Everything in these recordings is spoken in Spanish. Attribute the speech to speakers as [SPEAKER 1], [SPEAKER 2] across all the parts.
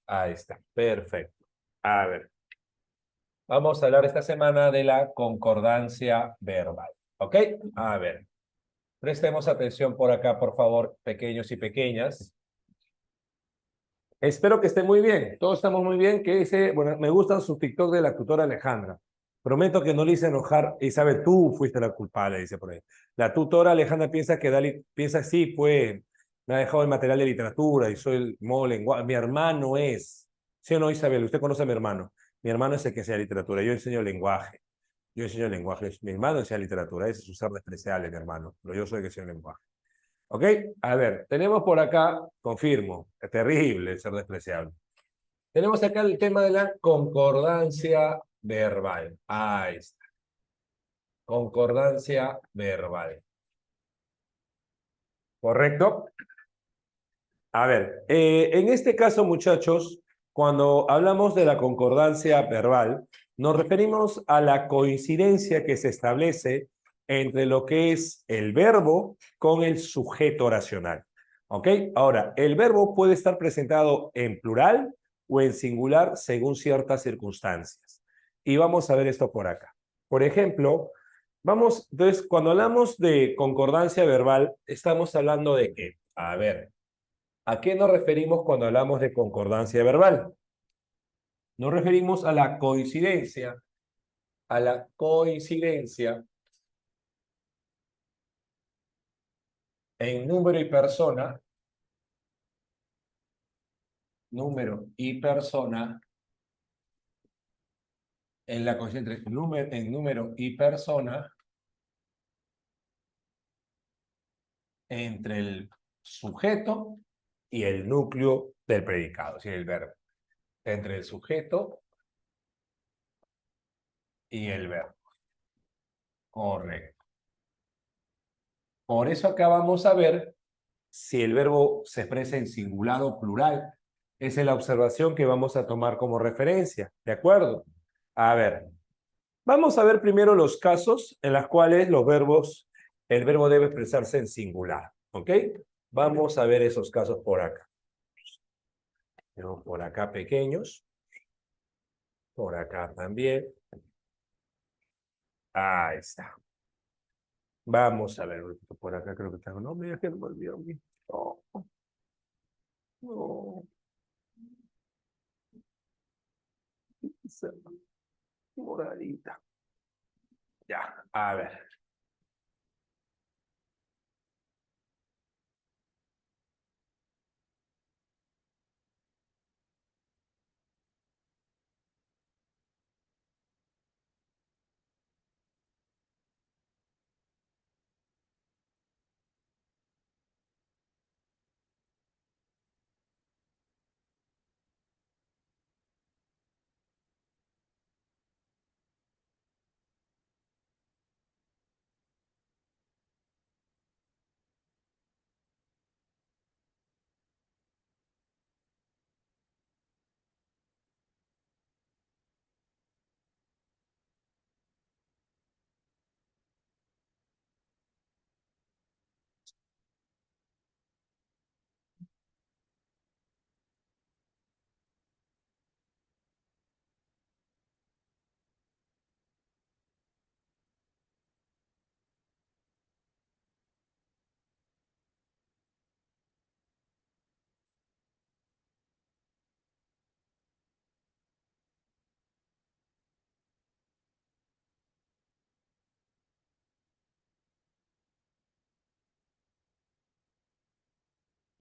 [SPEAKER 1] Ahí está, perfecto. A ver, vamos a hablar esta semana de la concordancia verbal. ¿Ok? A ver, prestemos atención por acá, por favor, pequeños y pequeñas. Espero que estén muy bien. Todos estamos muy bien. Que dice, bueno, me gustan sus TikTok de la tutora Alejandra. Prometo que no le hice enojar. Isabel, tú fuiste la culpable, dice por ahí. La tutora Alejandra piensa que Dali, piensa sí, pues, me ha dejado el material de literatura y soy el modo lenguaje. Mi hermano es. ¿Sí o no, Isabel? Usted conoce a mi hermano. Mi hermano es el que enseña literatura. Yo enseño lenguaje. Yo enseño lenguaje. Mi hermano enseña literatura. Ese es un ser despreciable, mi hermano. Pero yo soy el que enseña lenguaje. ¿Ok? A ver, tenemos por acá, confirmo, es terrible el ser despreciable. Tenemos acá el tema de la concordancia verbal. Ahí está. Concordancia verbal. ¿Correcto? A ver, en este caso, muchachos, cuando hablamos de la concordancia verbal, nos referimos a la coincidencia que se establece entre lo que es el verbo con el sujeto oracional. ¿Ok? Ahora, el verbo puede estar presentado en plural o en singular según ciertas circunstancias. Y vamos a ver esto por acá. Por ejemplo, entonces, cuando hablamos de concordancia verbal, estamos hablando de qué? A ver. ¿A qué nos referimos cuando hablamos de concordancia verbal? Nos referimos a la coincidencia en número y persona, en la coincidencia entre número y persona, entre el sujeto y el núcleo del predicado, es decir, el verbo. Entre el sujeto y el verbo. Correcto. Por eso acá vamos a ver si el verbo se expresa en singular o plural. Esa es la observación que vamos a tomar como referencia, ¿de acuerdo? A ver, vamos a ver primero los casos en los cuales el verbo debe expresarse en singular, ¿ok? Vamos a ver esos casos por acá. Tenemos por acá pequeños, por acá también. Ahí está. Vamos a ver, por acá creo que tengo. No, mira que no me olvidó. No, no, esa moradita. Ya, a ver.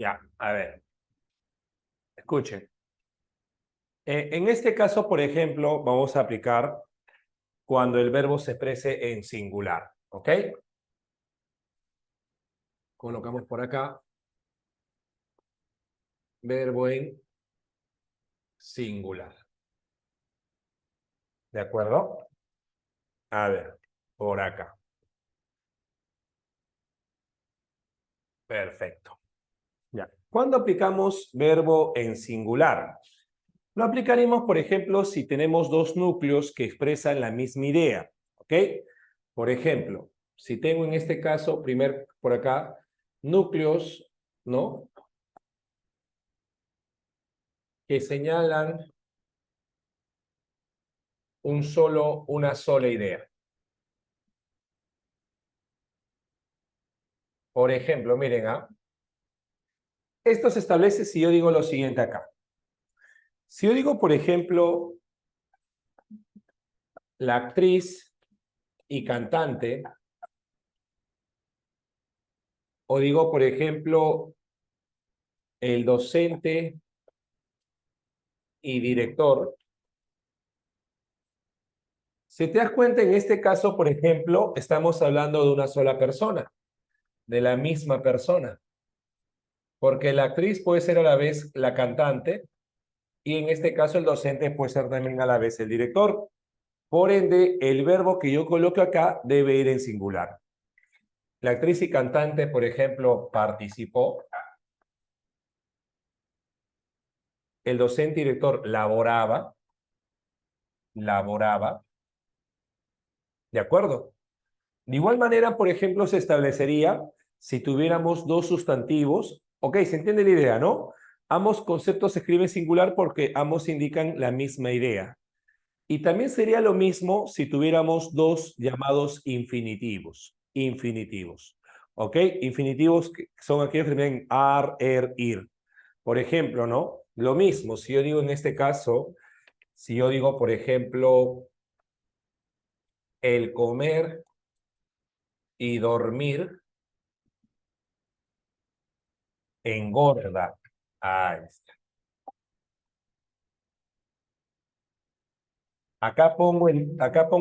[SPEAKER 1] Ya, a ver, escuchen. En este caso, por ejemplo, vamos a aplicar cuando el verbo se exprese en singular, ¿ok? Colocamos por acá verbo en singular. ¿De acuerdo? A ver, por acá. Perfecto. Ya. ¿Cuándo aplicamos verbo en singular? Lo aplicaremos, por ejemplo, si tenemos dos núcleos que expresan la misma idea, ¿ok? Por ejemplo, si tengo en este caso, por acá, núcleos, ¿no? que señalan una sola idea. Por ejemplo, miren, esto se establece si yo digo lo siguiente acá. Si yo digo, por ejemplo, la actriz y cantante, o digo, por ejemplo, el docente y director, si te das cuenta, en este caso, por ejemplo, estamos hablando de una sola persona, de la misma persona, porque la actriz puede ser a la vez la cantante y en este caso el docente puede ser también a la vez el director. Por ende, el verbo que yo coloco acá debe ir en singular. La actriz y cantante, por ejemplo, participó. El docente y director laboraba. ¿De acuerdo? De igual manera, por ejemplo, se establecería si tuviéramos dos sustantivos. Ok, se entiende la idea, ¿no? Ambos conceptos se escriben singular porque ambos indican la misma idea. Y también sería lo mismo si tuviéramos dos llamados infinitivos. Infinitivos. ¿Ok? Infinitivos son aquellos que tienen ar, er, ir. Por ejemplo, ¿no? Lo mismo, si yo digo en este caso, si yo digo, por ejemplo, el comer y dormir engorda. Ahí está. Acá pongo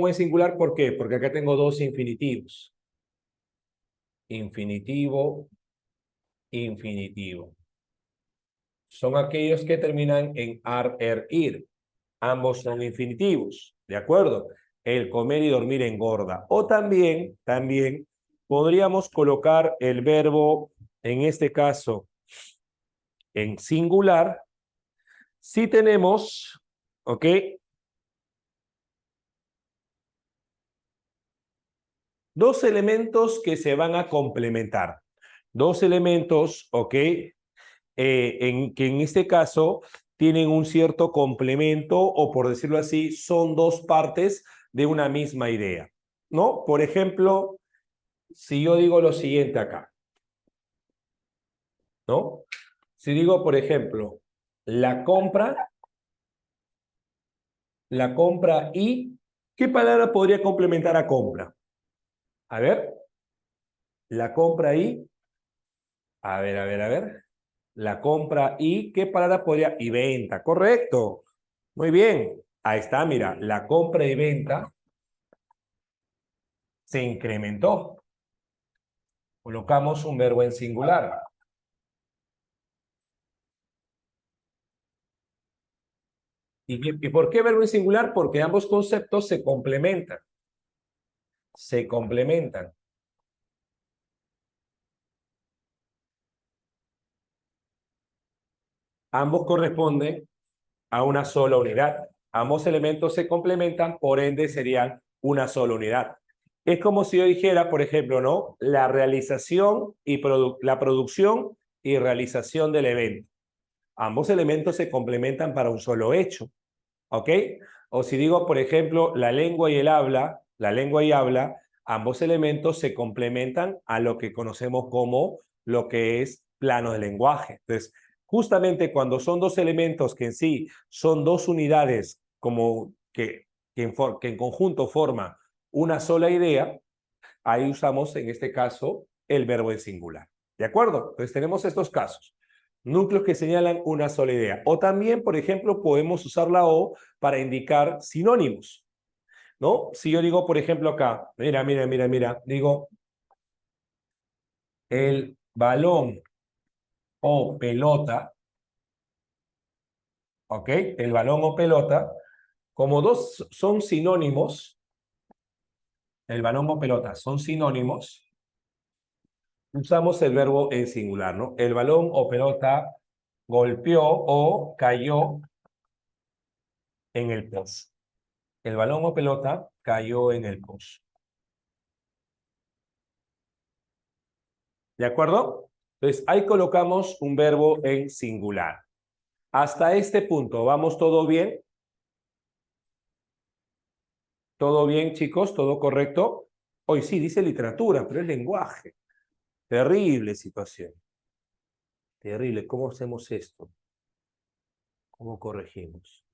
[SPEAKER 1] en singular, ¿por qué? Porque acá tengo dos infinitivos. Infinitivo, infinitivo. Son aquellos que terminan en ar, er, ir. Ambos son infinitivos, ¿de acuerdo? El comer y dormir engorda. O también podríamos colocar el verbo, en este caso, en singular, si tenemos, ¿ok? Dos elementos que se van a complementar. Dos elementos, ¿ok? Que en este caso tienen un cierto complemento o, por decirlo así, son dos partes de una misma idea, ¿no? Por ejemplo, si yo digo lo siguiente acá, ¿no? Si digo, por ejemplo, la compra y, ¿qué palabra podría complementar a compra? A ver, la compra y, a ver. La compra y, ¿qué palabra podría? Y venta, correcto. Muy bien. Ahí está, mira, la compra y venta se incrementó. Colocamos un verbo en singular. ¿Y por qué verbo en singular? Porque ambos conceptos se complementan. Se complementan. Ambos corresponden a una sola unidad. Ambos elementos se complementan, por ende serían una sola unidad. Es como si yo dijera, por ejemplo, ¿no? La realización y la producción y realización del evento. Ambos elementos se complementan para un solo hecho, ¿ok? O si digo, por ejemplo, la lengua y habla, ambos elementos se complementan a lo que conocemos como lo que es plano de lenguaje. Entonces, justamente cuando son dos elementos que en sí son dos unidades como que en conjunto forman una sola idea, ahí usamos en este caso el verbo en singular. ¿De acuerdo? Entonces tenemos estos casos. Núcleos que señalan una sola idea. O también, por ejemplo, podemos usar la O para indicar sinónimos, ¿no? Si yo digo, por ejemplo, acá, mira, digo, el balón o pelota, ¿ok? El balón o pelota, como dos son sinónimos, el balón o pelota son sinónimos, usamos el verbo en singular, ¿no? El balón o pelota golpeó o cayó en el post. El balón o pelota cayó en el post. ¿De acuerdo? Entonces, ahí colocamos un verbo en singular. Hasta este punto, ¿vamos todo bien? ¿Todo bien, chicos? ¿Todo correcto? Hoy sí, dice literatura, pero es lenguaje. Terrible situación. Terrible. ¿Cómo hacemos esto? ¿Cómo corregimos?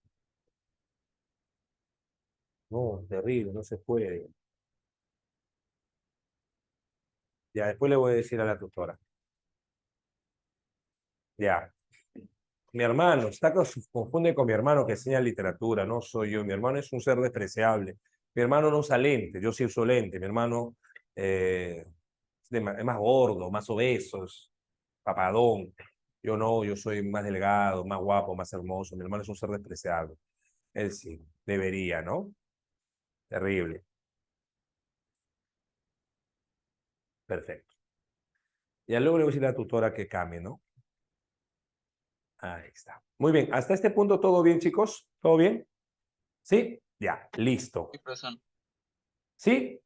[SPEAKER 1] No, terrible, no se puede. Ya, después le voy a decir a la tutora. Ya. Mi hermano, confunde con mi hermano que enseña literatura, no soy yo. Mi hermano es un ser despreciable. Mi hermano no usa lentes, yo sí uso lentes. Mi hermano es más gordo, más obeso, es papadón. Yo no, yo soy más delgado, más guapo, más hermoso. Mi hermano es un ser despreciable. Él sí, debería, ¿no? Terrible. Perfecto. Ya luego le voy a decir a la tutora que cambie, ¿no? Ahí está. Muy bien, hasta este punto todo bien, chicos. ¿Todo bien? ¿Sí? Ya, listo.
[SPEAKER 2] Sí, profesor.
[SPEAKER 1] ¿Sí?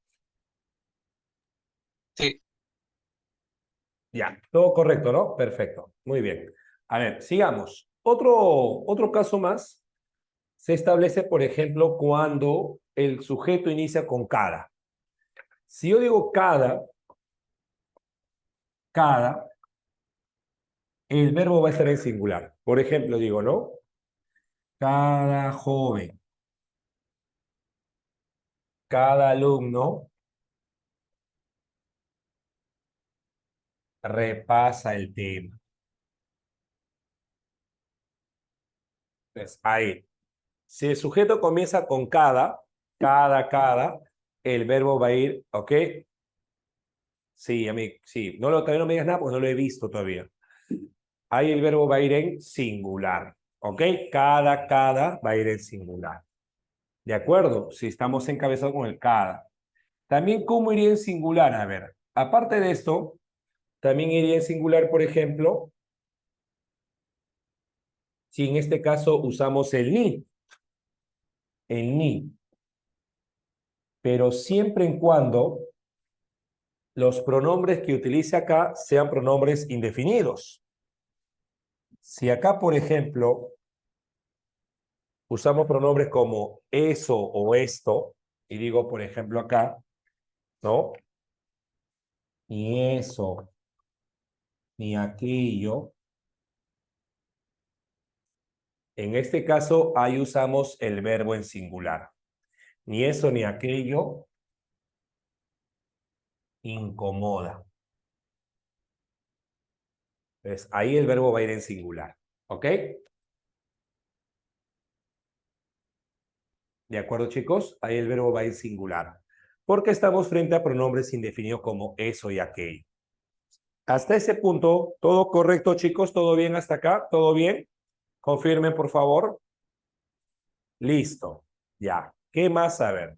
[SPEAKER 2] Sí,
[SPEAKER 1] Ya, todo correcto, ¿no? Perfecto. Muy bien. A ver, sigamos. Otro caso más se establece, por ejemplo, cuando el sujeto inicia con cada. Si yo digo cada, el verbo va a estar en singular. Por ejemplo, digo, ¿no? Cada joven, cada alumno repasa el tema. Entonces, ahí. Si el sujeto comienza con cada, el verbo va a ir, ¿ok? Sí, a mí, sí. Todavía no me digas nada porque no lo he visto todavía. Ahí el verbo va a ir en singular, ¿ok? Cada va a ir en singular. ¿De acuerdo? Si estamos encabezados con el cada. También, ¿cómo iría en singular? A ver, aparte de esto, también iría en singular, por ejemplo, si en este caso usamos el ni, pero siempre en cuando los pronombres que utilice acá sean pronombres indefinidos. Si acá, por ejemplo, usamos pronombres como eso o esto, y digo, por ejemplo, acá, ¿no? Ni eso, ni aquello. En este caso, ahí usamos el verbo en singular. Ni eso ni aquello incomoda. Entonces, ahí el verbo va a ir en singular. ¿Ok? ¿De acuerdo, chicos? Ahí el verbo va en singular. Porque estamos frente a pronombres indefinidos como eso y aquello. Hasta ese punto, ¿todo correcto, chicos? ¿Todo bien hasta acá? ¿Todo bien? Confirmen, por favor. Listo. Ya. ¿Qué más? A ver.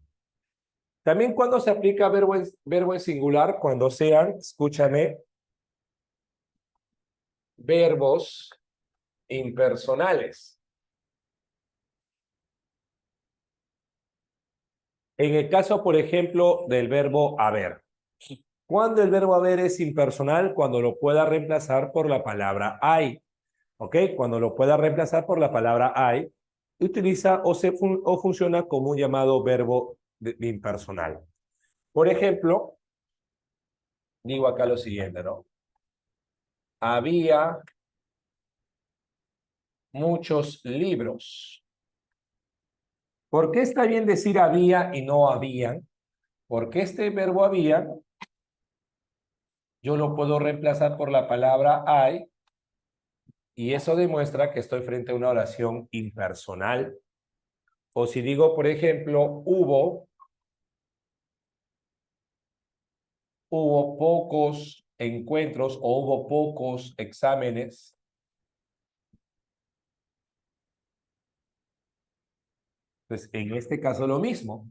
[SPEAKER 1] También cuando se aplica verbo en singular, cuando sean, escúchame, verbos impersonales. En el caso, por ejemplo, del verbo haber. Cuando el verbo haber es impersonal, cuando lo pueda reemplazar por la palabra hay. ¿Ok? Cuando lo pueda reemplazar por la palabra hay, utiliza o funciona como un llamado verbo impersonal. Por ejemplo, digo acá lo siguiente, ¿no? Había muchos libros. ¿Por qué está bien decir había y no habían? Porque este verbo había, yo lo puedo reemplazar por la palabra hay, y eso demuestra que estoy frente a una oración impersonal. O si digo, por ejemplo, hubo pocos encuentros o hubo pocos exámenes. Pues en este caso lo mismo.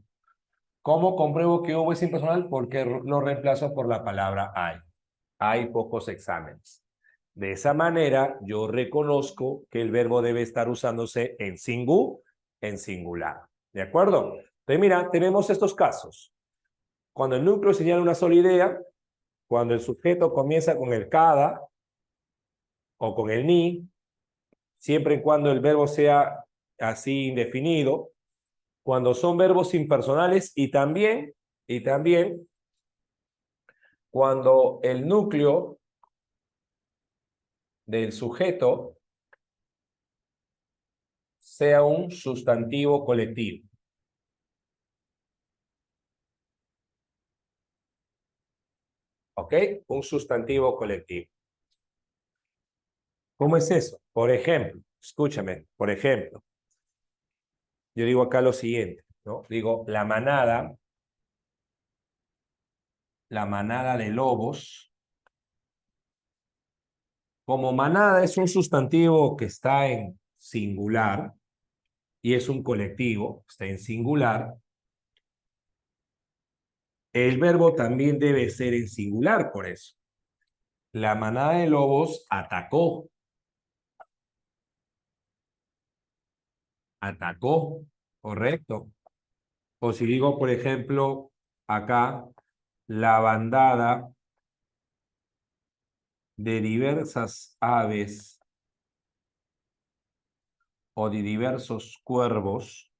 [SPEAKER 1] ¿Cómo compruebo que hubo es impersonal? Porque lo reemplazo por la palabra hay. Hay pocos exámenes. De esa manera, yo reconozco que el verbo debe estar usándose en singular. ¿De acuerdo? Entonces, mira, tenemos estos casos. Cuando el núcleo señala una sola idea, cuando el sujeto comienza con el cada o con el ni, siempre y cuando el verbo sea así indefinido, cuando son verbos impersonales y también cuando el núcleo del sujeto sea un sustantivo colectivo. ¿Ok? Un sustantivo colectivo. ¿Cómo es eso? Por ejemplo, escúchame, por ejemplo, yo digo acá lo siguiente, ¿no? Digo, la manada de lobos. Como manada es un sustantivo que está en singular y es un colectivo, está en singular, el verbo también debe ser en singular por eso. La manada de lobos atacó. Atacó, correcto. O si digo, por ejemplo, acá, la bandada de diversas aves o de diversos cuervos,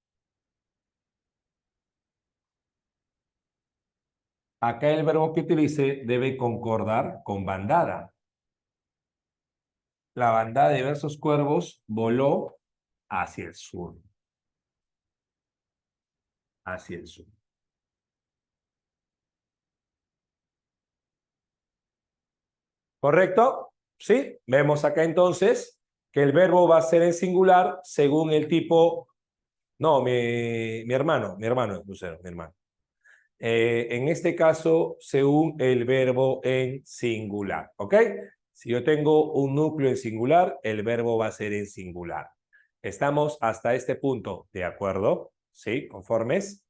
[SPEAKER 1] acá el verbo que utilice debe concordar con bandada. La bandada de diversos cuervos voló hacia el sur. Hacia el sur. ¿Correcto? ¿Sí? Vemos acá entonces que el verbo va a ser en singular según el tipo. No, mi hermano es Lucero, mi hermano. En este caso, según el verbo en singular, ¿ok? Si yo tengo un núcleo en singular, el verbo va a ser en singular. ¿Estamos hasta este punto de acuerdo? ¿Sí? ¿Conformes?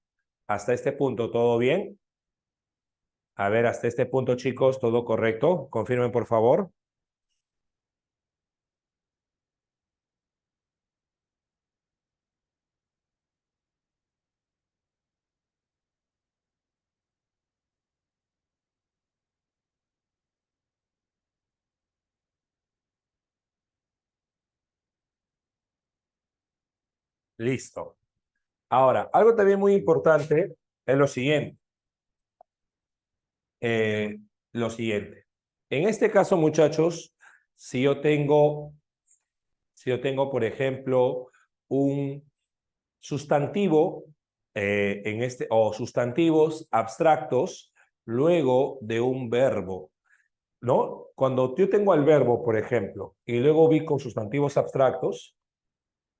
[SPEAKER 1] Hasta este punto, ¿todo bien? A ver, hasta este punto, chicos, ¿todo correcto? Confirmen, por favor. Listo. Ahora, algo también muy importante es lo siguiente. eh, lo siguiente. En este caso, muchachos, si yo tengo, por ejemplo, un sustantivo o sustantivos abstractos luego de un verbo, ¿no? Cuando yo tengo al verbo, por ejemplo, y luego vi con sustantivos abstractos,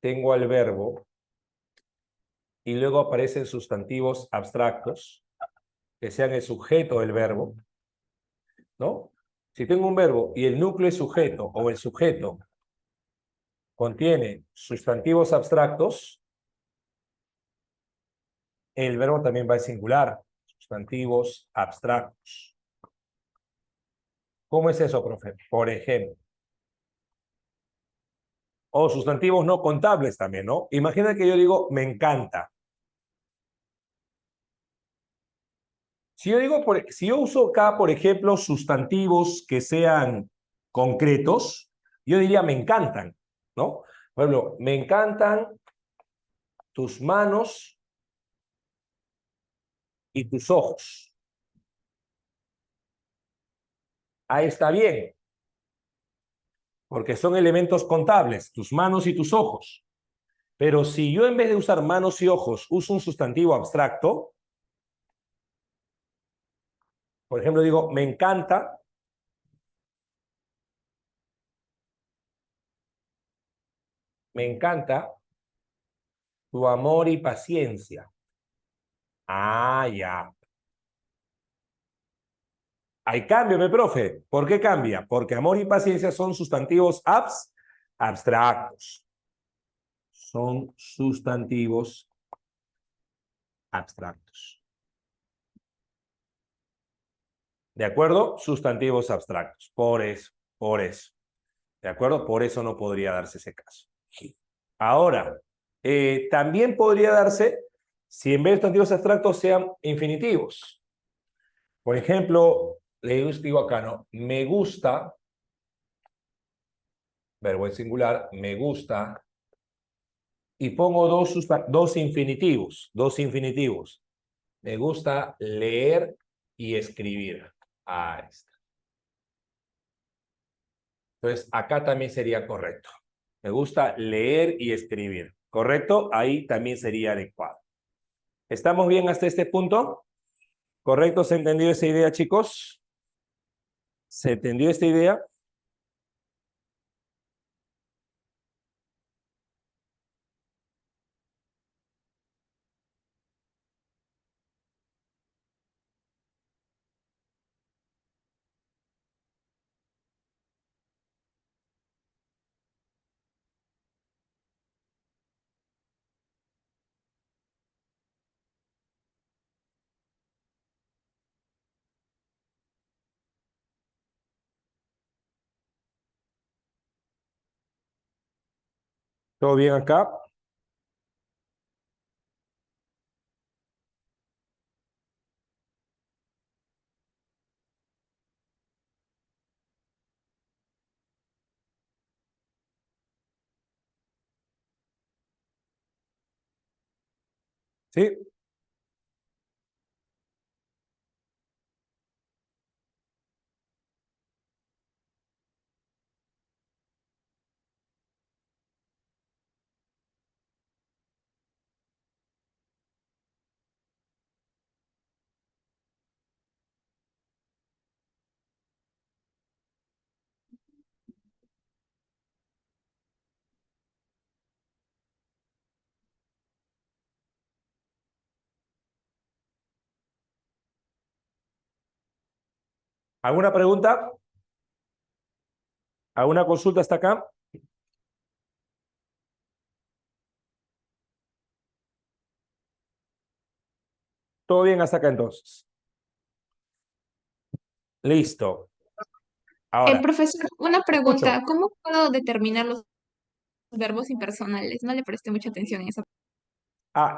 [SPEAKER 1] tengo al verbo y luego aparecen sustantivos abstractos que sean el sujeto del verbo, ¿no? Si tengo un verbo y el núcleo es sujeto o el sujeto contiene sustantivos abstractos, el verbo también va en singular, sustantivos abstractos. ¿Cómo es eso, profe? Por ejemplo. O sustantivos no contables también, ¿no? Imagina que yo digo, me encanta. Si yo uso acá, por ejemplo, sustantivos que sean concretos, yo diría, me encantan, ¿no? Por ejemplo, me encantan tus manos y tus ojos. Ahí está bien, porque son elementos contables, tus manos y tus ojos. Pero si yo en vez de usar manos y ojos uso un sustantivo abstracto, por ejemplo, digo, me encanta tu amor y paciencia. Ah, ya. Hay cambio, mi profe. ¿Por qué cambia? Porque amor y paciencia son sustantivos abstractos. Son sustantivos abstractos. ¿De acuerdo? Sustantivos abstractos. Por eso, por eso. ¿De acuerdo? Por eso no podría darse ese caso. Ahora, también podría darse si en vez de sustantivos abstractos sean infinitivos. Por ejemplo, le digo acá, ¿no? Me gusta verbo en singular, me gusta, y pongo dos infinitivos, Me gusta leer y escribir. Ahí está. Entonces, acá también sería correcto. Me gusta leer y escribir. ¿Correcto? Ahí también sería adecuado. ¿Estamos bien hasta este punto? ¿Correcto? ¿Se entendió esa idea, chicos? ¿Se entendió esta idea? ¿Todo bien acá? ¿Sí? ¿Alguna pregunta? ¿Alguna consulta hasta acá? ¿Todo bien hasta acá entonces? Listo. Ahora,
[SPEAKER 2] Profesor, una
[SPEAKER 1] te escucho.
[SPEAKER 2] pregunta. ¿Cómo puedo determinar los verbos impersonales? No le presté mucha atención en eso.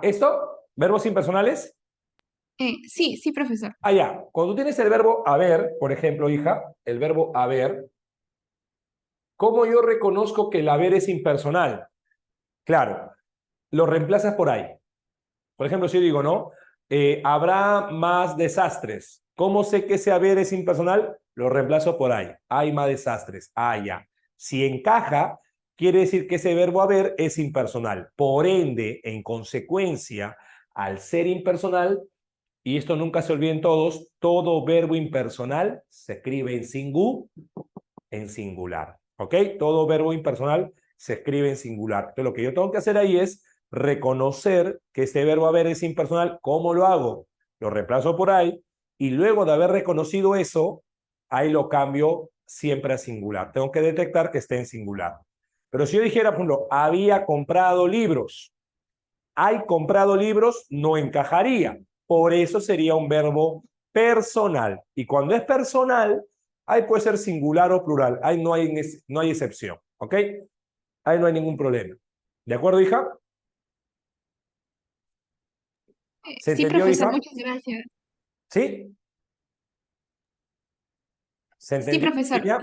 [SPEAKER 1] ¿Esto? ¿Verbos impersonales?
[SPEAKER 2] Sí, sí, profesor.
[SPEAKER 1] Ya. Cuando tienes el verbo haber, por ejemplo, hija, el verbo haber, ¿cómo yo reconozco que el haber es impersonal? Claro, lo reemplazas por ahí. Por ejemplo, si yo digo, ¿no? Habrá más desastres. ¿Cómo sé que ese haber es impersonal? Lo reemplazo por ahí. Hay más desastres. Ya. Si encaja, quiere decir que ese verbo haber es impersonal. Por ende, en consecuencia, al ser impersonal, y esto nunca se olviden todos, todo verbo impersonal se escribe en singular. ¿Ok? Todo verbo impersonal se escribe en singular. Entonces, lo que yo tengo que hacer ahí es reconocer que este verbo haber es impersonal. ¿Cómo lo hago? Lo reemplazo por ahí y luego de haber reconocido eso, ahí lo cambio siempre a singular. Tengo que detectar que esté en singular. Pero si yo dijera, por ejemplo, había comprado libros, hay comprado libros, no encajaría. Por eso sería un verbo personal. Y cuando es personal, ahí puede ser singular o plural. Ahí no hay excepción. ¿Ok? Ahí no hay ningún problema. ¿De acuerdo, hija? ¿Se
[SPEAKER 2] Sí,
[SPEAKER 1] entendió,
[SPEAKER 2] profesor,
[SPEAKER 1] hija?
[SPEAKER 2] muchas gracias.
[SPEAKER 1] ¿Sí? ¿Se
[SPEAKER 2] Sí,
[SPEAKER 1] entendió,
[SPEAKER 2] profesor.
[SPEAKER 1] niña?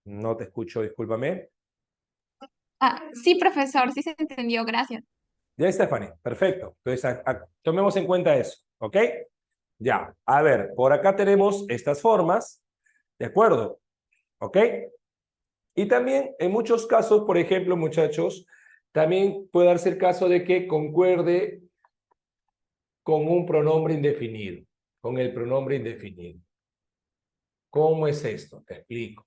[SPEAKER 1] No te escucho, discúlpame.
[SPEAKER 2] Sí, profesor, sí se entendió, gracias.
[SPEAKER 1] Ya, Stephanie. Perfecto. Entonces, tomemos en cuenta eso. ¿Ok? Ya. A ver, por acá tenemos estas formas. ¿De acuerdo? ¿Ok? Y también en muchos casos, por ejemplo, muchachos, también puede darse el caso de que concuerde con un pronombre indefinido, con el pronombre indefinido. ¿Cómo es esto? Te explico.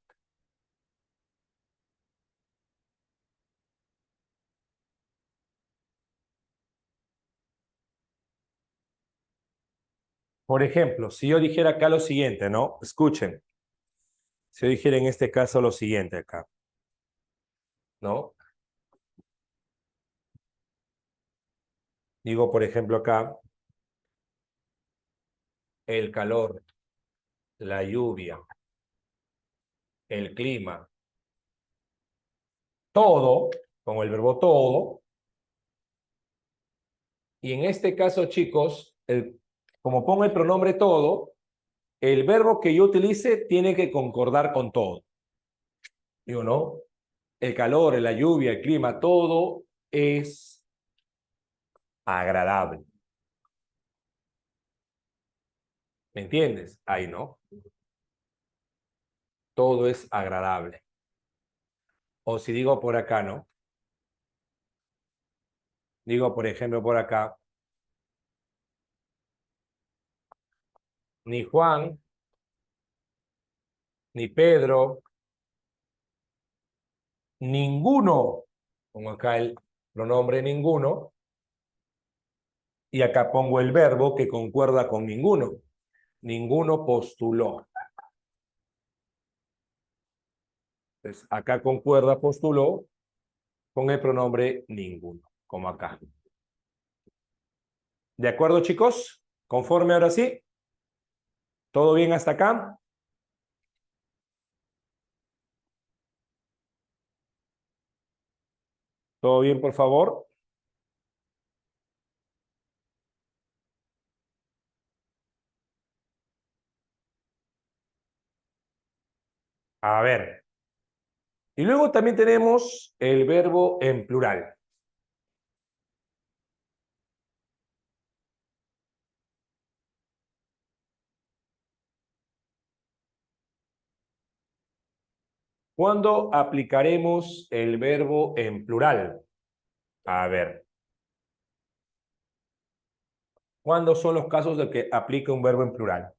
[SPEAKER 1] Por ejemplo, si yo dijera acá lo siguiente, ¿no? Escuchen. Si yo dijera en este caso lo siguiente acá, ¿no? Digo, por ejemplo, acá, el calor, la lluvia, el clima, todo, con el verbo todo. Y en este caso, chicos, como pongo el pronombre todo, el verbo que yo utilice tiene que concordar con todo. Digo, ¿no? El calor, la lluvia, el clima, todo es agradable. ¿Me entiendes? Ahí no. Todo es agradable. O si digo por acá, ¿no? Digo, por ejemplo, por acá, ni Juan, ni Pedro, ninguno, pongo acá el pronombre ninguno, y acá pongo el verbo que concuerda con ninguno. Ninguno postuló. Entonces, acá concuerda, postuló, con el pronombre ninguno, como acá. ¿De acuerdo, chicos? ¿Conforme ahora sí? ¿Todo bien hasta acá? ¿Todo bien, por favor? A ver. Y luego también tenemos el verbo en plural. ¿Cuándo aplicaremos el verbo en plural? A ver. ¿Cuándo son los casos de que aplica un verbo en plural?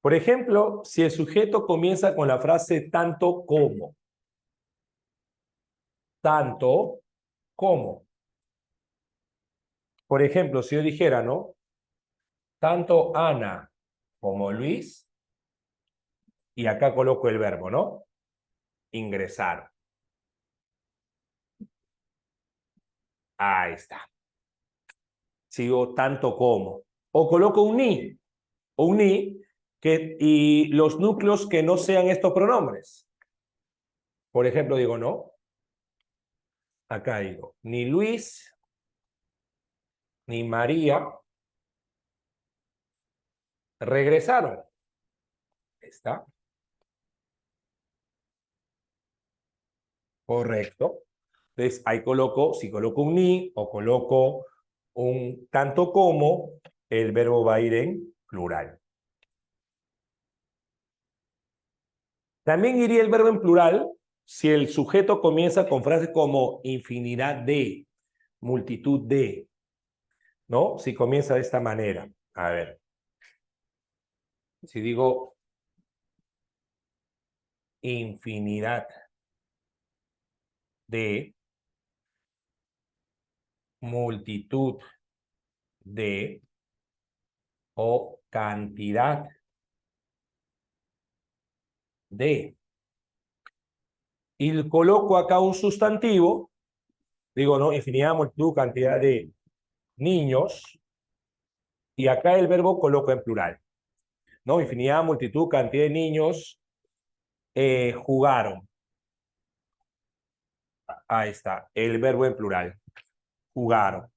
[SPEAKER 1] Por ejemplo, si el sujeto comienza con la frase tanto como. Tanto como. Por ejemplo, si yo dijera, ¿no? Tanto Ana como Luis, y acá coloco el verbo, ¿no? Ingresar. Ahí está. Sigo tanto como. O coloco un ni. Un ni y los núcleos que no sean estos pronombres. Por ejemplo, digo, no. Acá digo, ni Luis, ni María regresaron. ¿Está? Correcto. Entonces, ahí coloco, si coloco un ni o coloco un tanto como, el verbo va a ir en plural. También iría el verbo en plural si el sujeto comienza con frases como infinidad de, multitud de, ¿no? Si comienza de esta manera. A ver. Si digo infinidad de, multitud de o cantidad de. Y coloco acá un sustantivo, digo, ¿no? Infinidad, multitud, cantidad de niños, y acá el verbo coloco en plural, ¿no? Infinidad, multitud, cantidad de niños jugaron. Ahí está, el verbo en plural. Jugaron.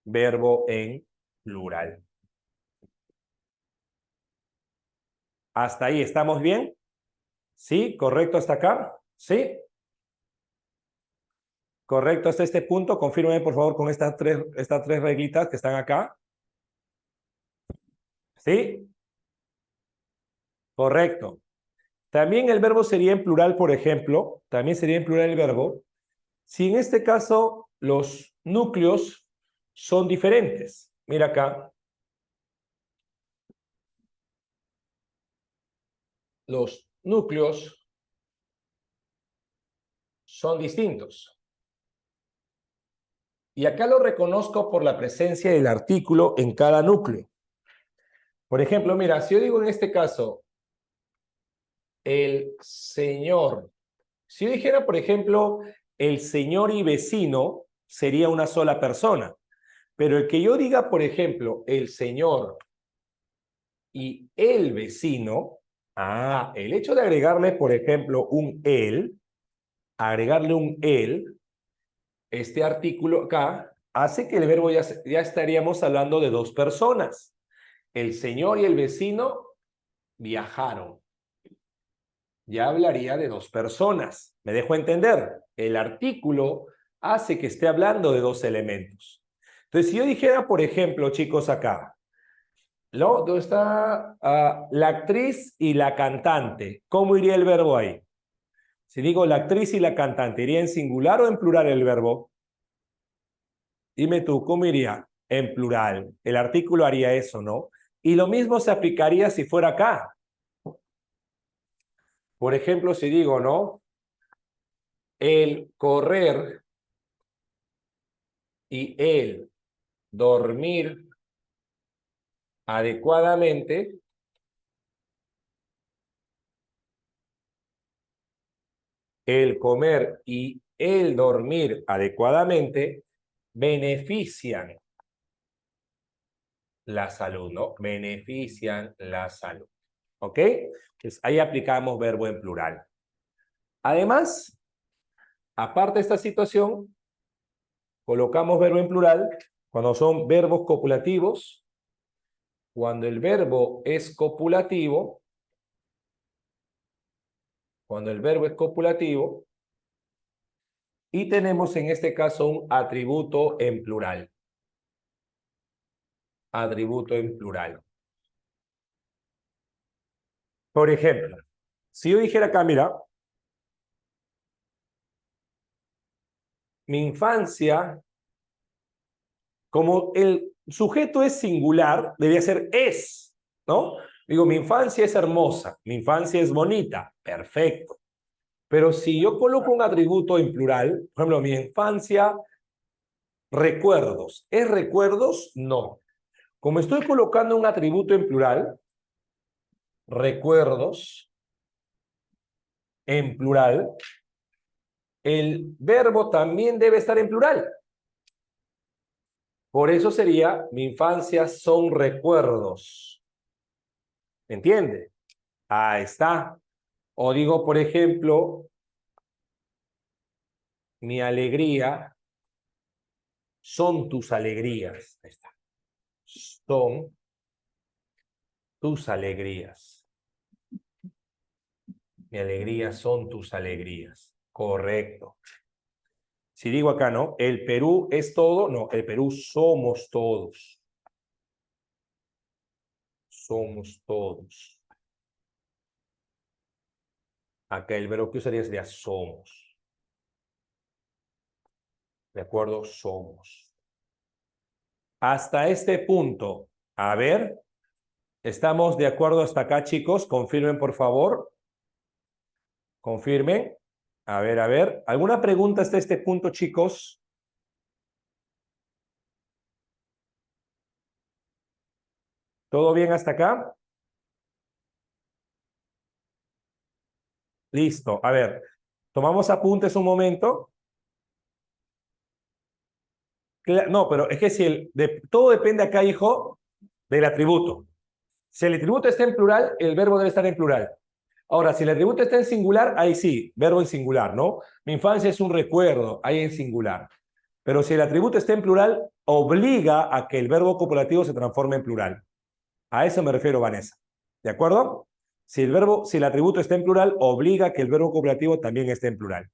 [SPEAKER 1] Verbo en plural. ¿Hasta ahí estamos bien? ¿Sí? ¿Correcto hasta acá? ¿Sí? ¿Correcto hasta este punto? Confírmeme, por favor, con estas tres reglitas que están acá. ¿Sí? Correcto. También el verbo sería en plural, por ejemplo. También sería en plural el verbo. Si en este caso los núcleos son diferentes. Mira acá. Los núcleos son distintos. Y acá lo reconozco por la presencia del artículo en cada núcleo. Por ejemplo, mira, si yo digo en este caso, el señor. Si yo dijera, por ejemplo, el señor y vecino, sería una sola persona. Pero el que yo diga, por ejemplo, el señor y el vecino, el hecho de agregarle, por ejemplo, agregarle un él, este artículo acá, hace que el verbo ya estaríamos hablando de dos personas. El señor y el vecino viajaron. Ya hablaría de dos personas. ¿Me dejo entender? El artículo hace que esté hablando de dos elementos. Entonces, si yo dijera, por ejemplo, chicos, acá, ¿no? ¿Dónde está la actriz y la cantante? ¿Cómo iría el verbo ahí? Si digo la actriz y la cantante, ¿iría en singular o en plural el verbo? Dime tú, ¿cómo iría? En plural. El artículo haría eso, ¿no? Y lo mismo se aplicaría si fuera acá. Por ejemplo, si digo, ¿no? El correr y el dormir adecuadamente, el comer y el dormir adecuadamente benefician la salud, ¿no? Benefician la salud. ¿Ok? Pues ahí aplicamos verbo en plural. Además, aparte de esta situación, colocamos verbo en plural cuando son verbos copulativos. Cuando el verbo es copulativo, cuando el verbo es copulativo, y tenemos en este caso un atributo en plural. Atributo en plural. Por ejemplo, si yo dijera acá, mira, mi infancia, como el sujeto es singular, debería ser es, ¿no? Digo, mi infancia es hermosa, mi infancia es bonita, perfecto. Pero si yo coloco un atributo en plural, por ejemplo, mi infancia, recuerdos, ¿es recuerdos? No. Como estoy colocando un atributo en plural, recuerdos, en plural, el verbo también debe estar en plural. Por eso sería, mi infancia son recuerdos. ¿Me entiende? Ahí está. O digo, por ejemplo, mi alegría son tus alegrías. Ahí está. Son tus alegrías. Mi alegría son tus alegrías. Correcto. Si digo acá, ¿no? El Perú es todo. No, el Perú somos todos. Somos todos. Acá el verbo que usaría sería somos. ¿De acuerdo? Somos. Hasta este punto. A ver, ¿estamos de acuerdo hasta acá, chicos? Confirmen, por favor. Confirmen. A ver, a ver. ¿Alguna pregunta hasta este punto, chicos? ¿Todo bien hasta acá? Listo. A ver, tomamos apuntes un momento. No, pero es que si todo depende acá, hijo, del atributo. Si el atributo está en plural, el verbo debe estar en plural. Ahora, si el atributo está en singular, ahí sí, verbo en singular, ¿no? Mi infancia es un recuerdo, ahí en singular. Pero si el atributo está en plural, obliga a que el verbo copulativo se transforme en plural. A eso me refiero, Vanessa. ¿De acuerdo? Si el atributo está en plural, obliga a que el verbo copulativo también esté en plural.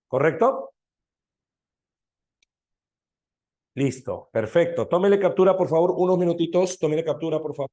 [SPEAKER 1] ¿Correcto? Listo, perfecto. Tómele captura, por favor, unos minutitos. Tómele captura, por favor.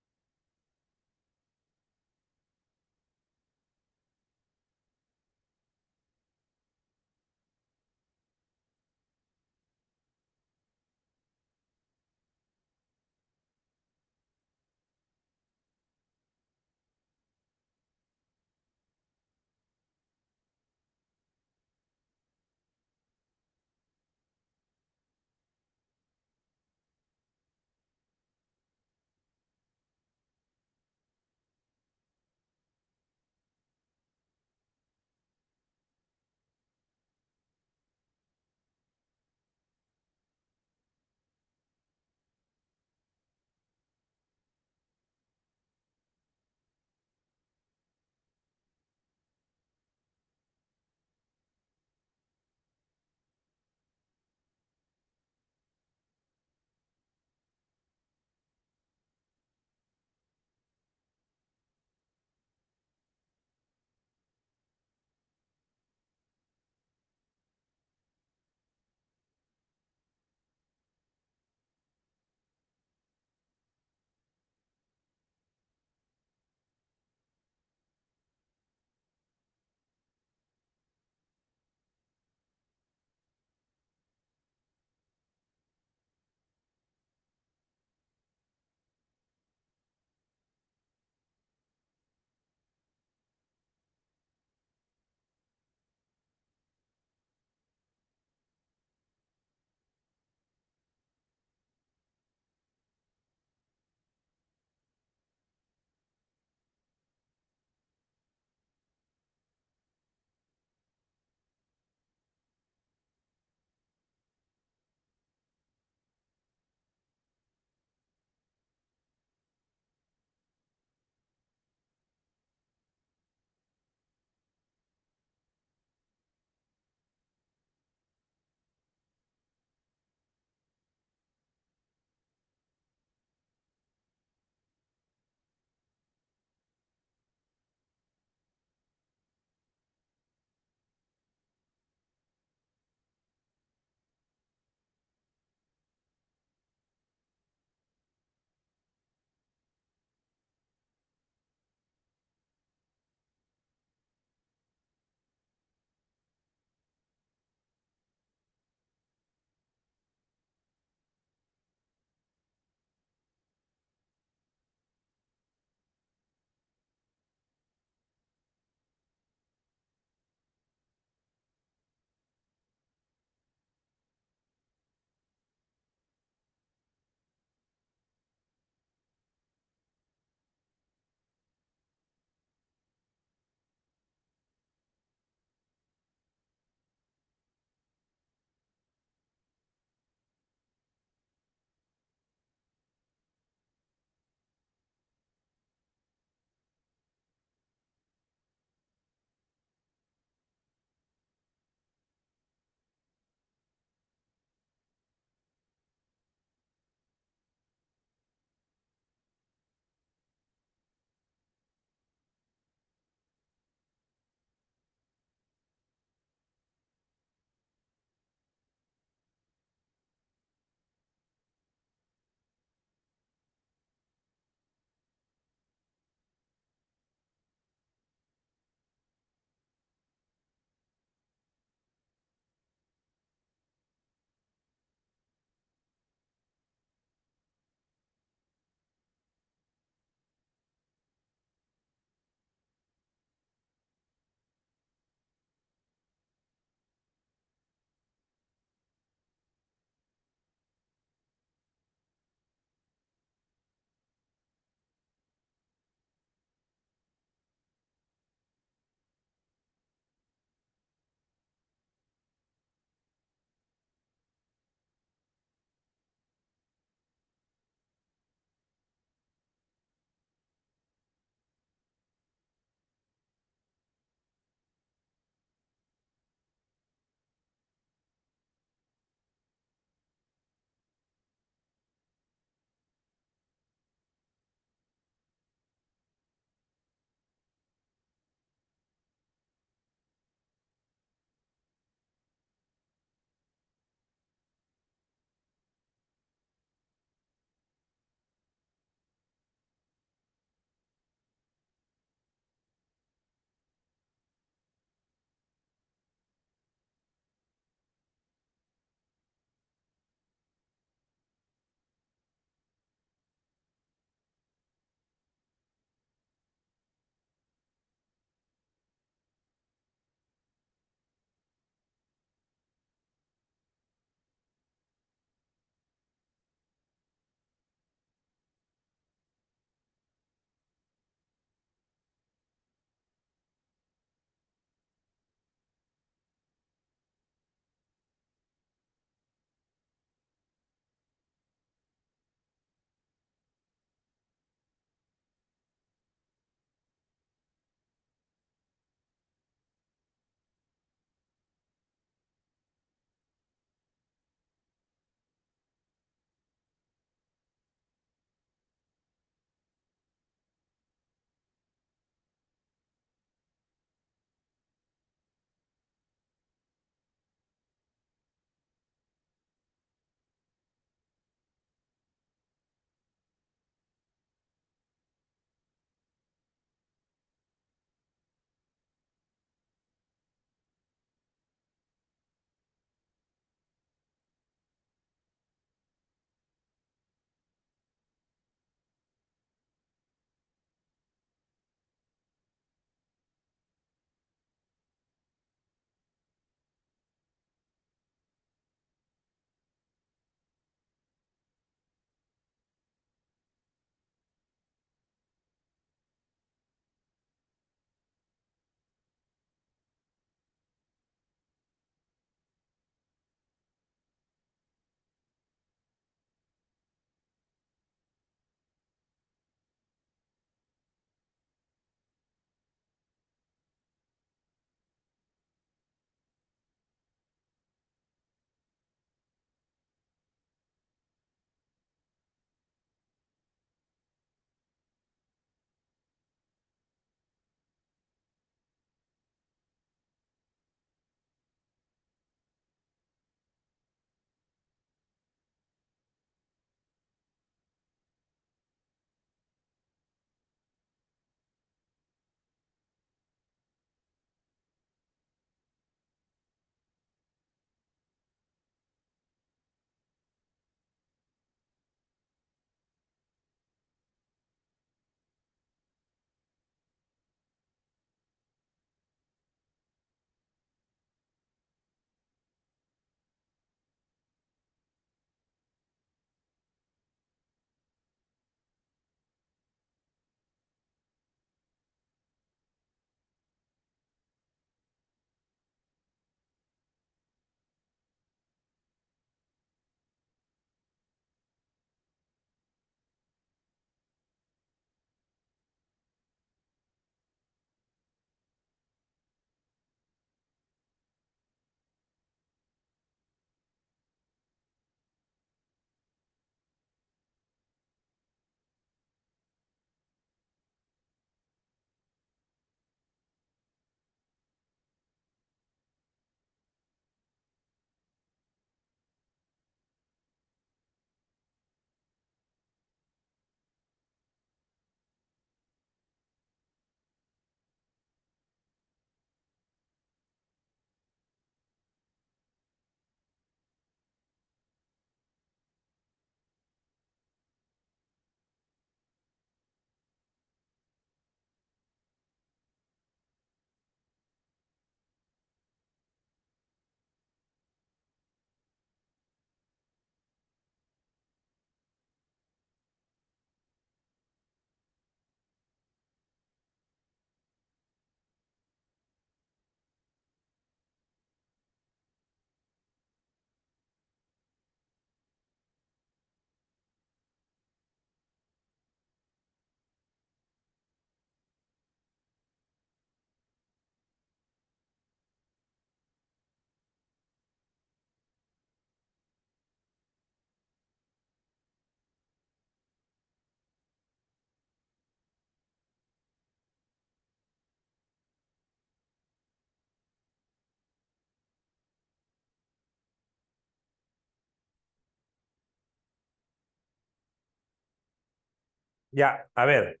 [SPEAKER 1] Ya, a ver.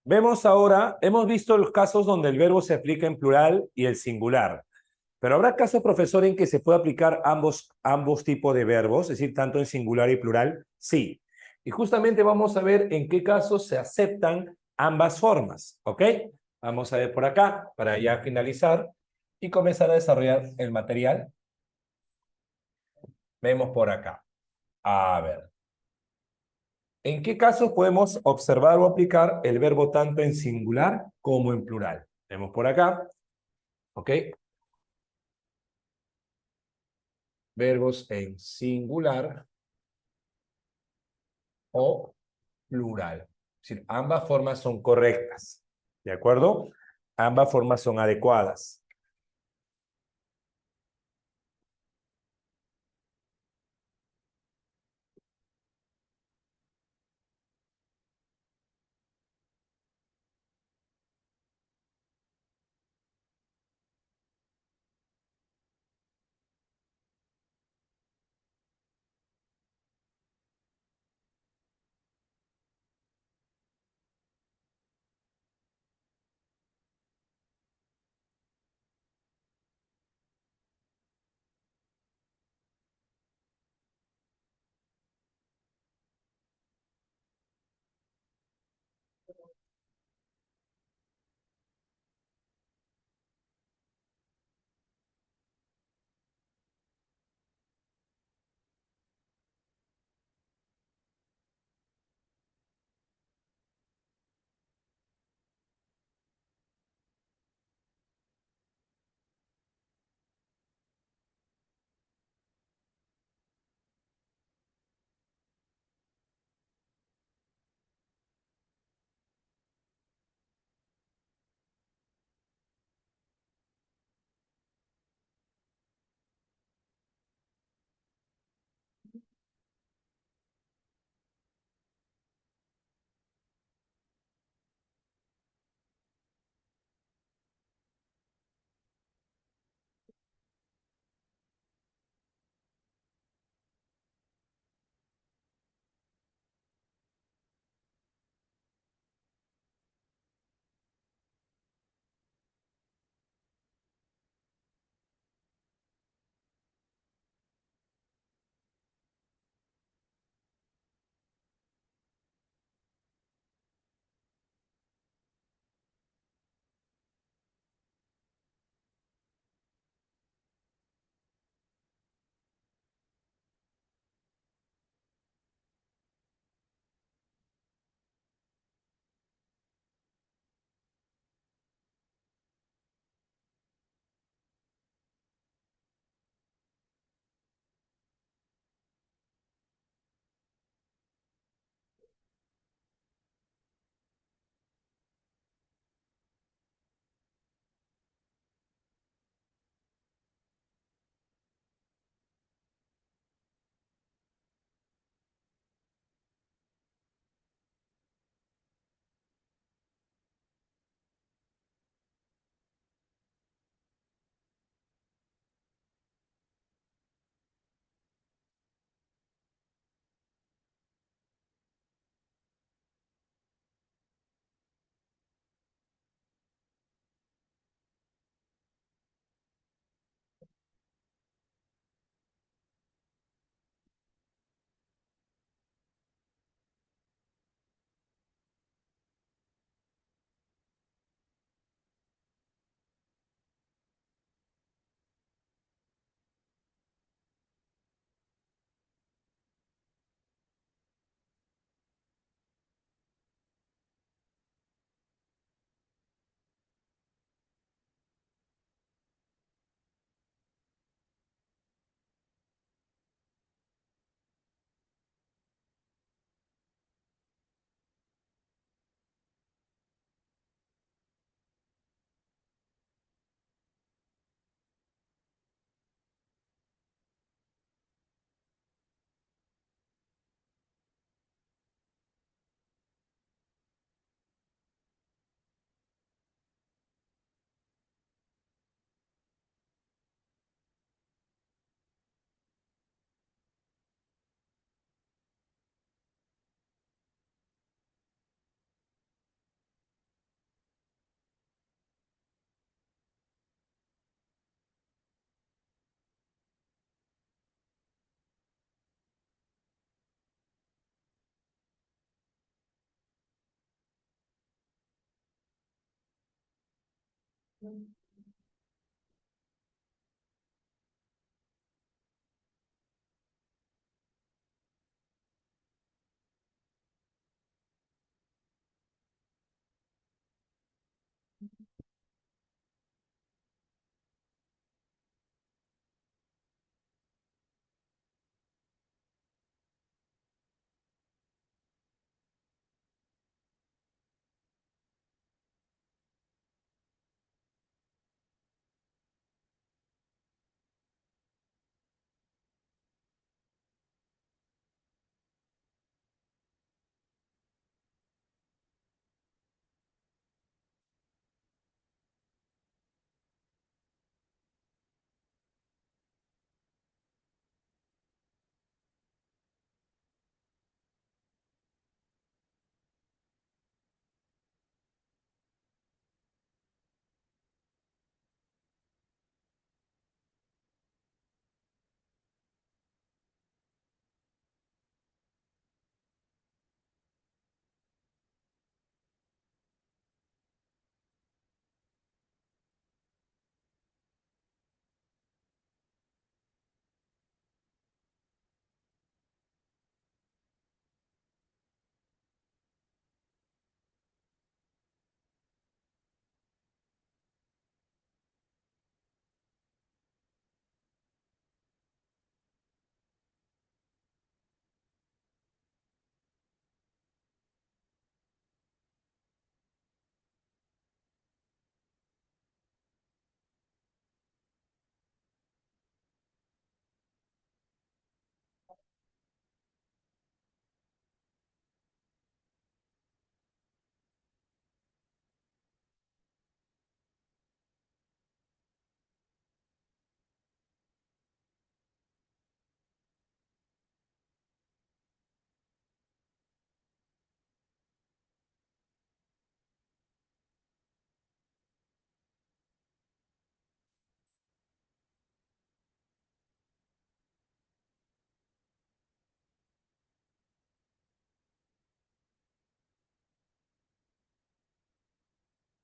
[SPEAKER 1] Vemos ahora, hemos visto los casos donde el verbo se aplica en plural y el singular. Pero habrá casos, profesor, en que se puede aplicar ambos tipos de verbos, es decir, tanto en singular y plural. Sí. Y justamente vamos a ver en qué casos se aceptan ambas formas. ¿Ok? Vamos a ver por acá para ya finalizar y comenzar a desarrollar el material. Vemos por acá. A ver. ¿En qué casos podemos observar o aplicar el verbo tanto en singular como en plural? Vemos por acá. ¿Ok? Verbos en singular o plural. Es decir, ambas formas son correctas. ¿De acuerdo? Ambas formas son adecuadas.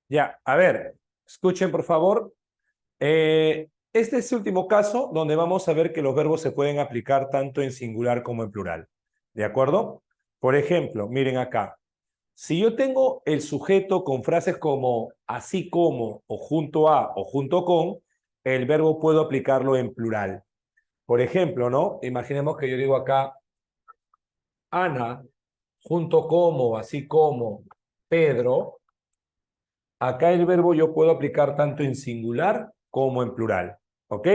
[SPEAKER 1] Ya, a ver, escuchen por favor. Este es el último caso donde vamos a ver que los verbos se pueden aplicar tanto en singular como en plural. ¿De acuerdo? Por ejemplo, miren acá. Si yo tengo el sujeto con frases como así como, o junto a, o junto con, el verbo puedo aplicarlo en plural. Por ejemplo, ¿no? Imaginemos que yo digo acá, Ana, junto como, así como, Pedro. Acá el verbo yo puedo aplicar tanto en singular como en plural. ¿Ok?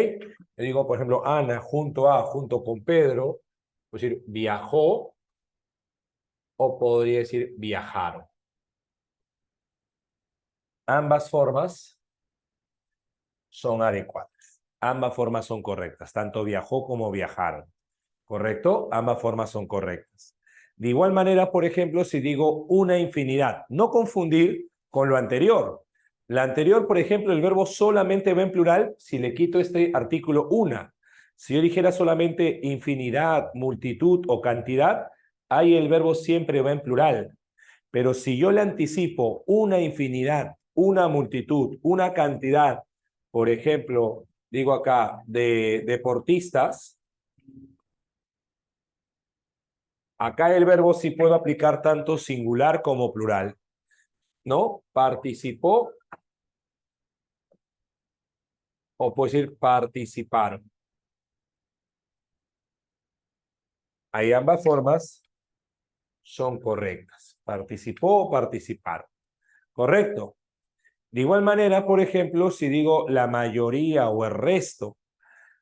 [SPEAKER 1] Yo digo, por ejemplo, Ana junto a, junto con Pedro, puedo decir viajó o podría decir viajaron. Ambas formas son adecuadas. Ambas formas son correctas, tanto viajó como viajaron. ¿Correcto? Ambas formas son correctas. De igual manera, por ejemplo, si digo una infinidad, no confundir con lo anterior. La anterior, por ejemplo, el verbo solamente va en plural si le quito este artículo una. Si yo dijera solamente infinidad, multitud o cantidad, ahí el verbo siempre va en plural. Pero si yo le anticipo una infinidad, una multitud, una cantidad, por ejemplo, digo acá, de deportistas, acá el verbo sí puedo aplicar tanto singular como plural, ¿no? Participó o puedo decir participaron. Ahí ambas formas son correctas. Participó o participaron. Correcto. De igual manera, por ejemplo, si digo la mayoría o el resto,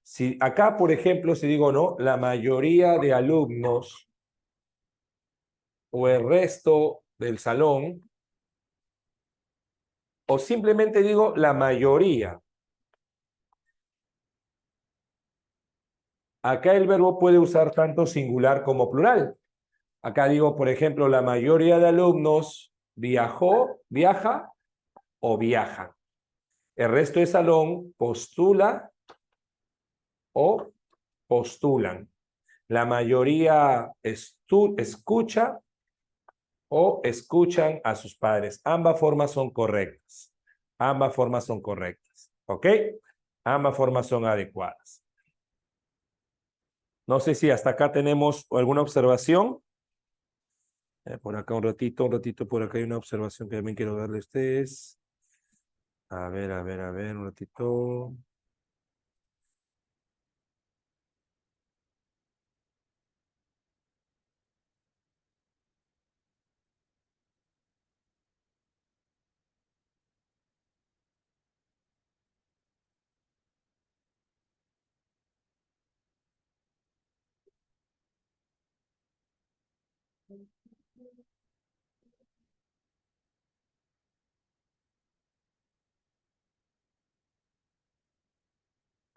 [SPEAKER 1] si acá, por ejemplo, si digo, no, la mayoría de alumnos o el resto del salón, o simplemente digo la mayoría. Acá el verbo puede usar tanto singular como plural. Acá digo, por ejemplo, la mayoría de alumnos viajó, viaja o viajan. El resto del salón postula o postulan. La mayoría escucha o escuchan a sus padres. Ambas formas son correctas. Ambas formas son correctas. ¿Ok? Ambas formas son adecuadas. No sé si hasta acá tenemos alguna observación. Por acá un ratito, por acá hay una observación que también quiero darle a ustedes. A ver, un ratito.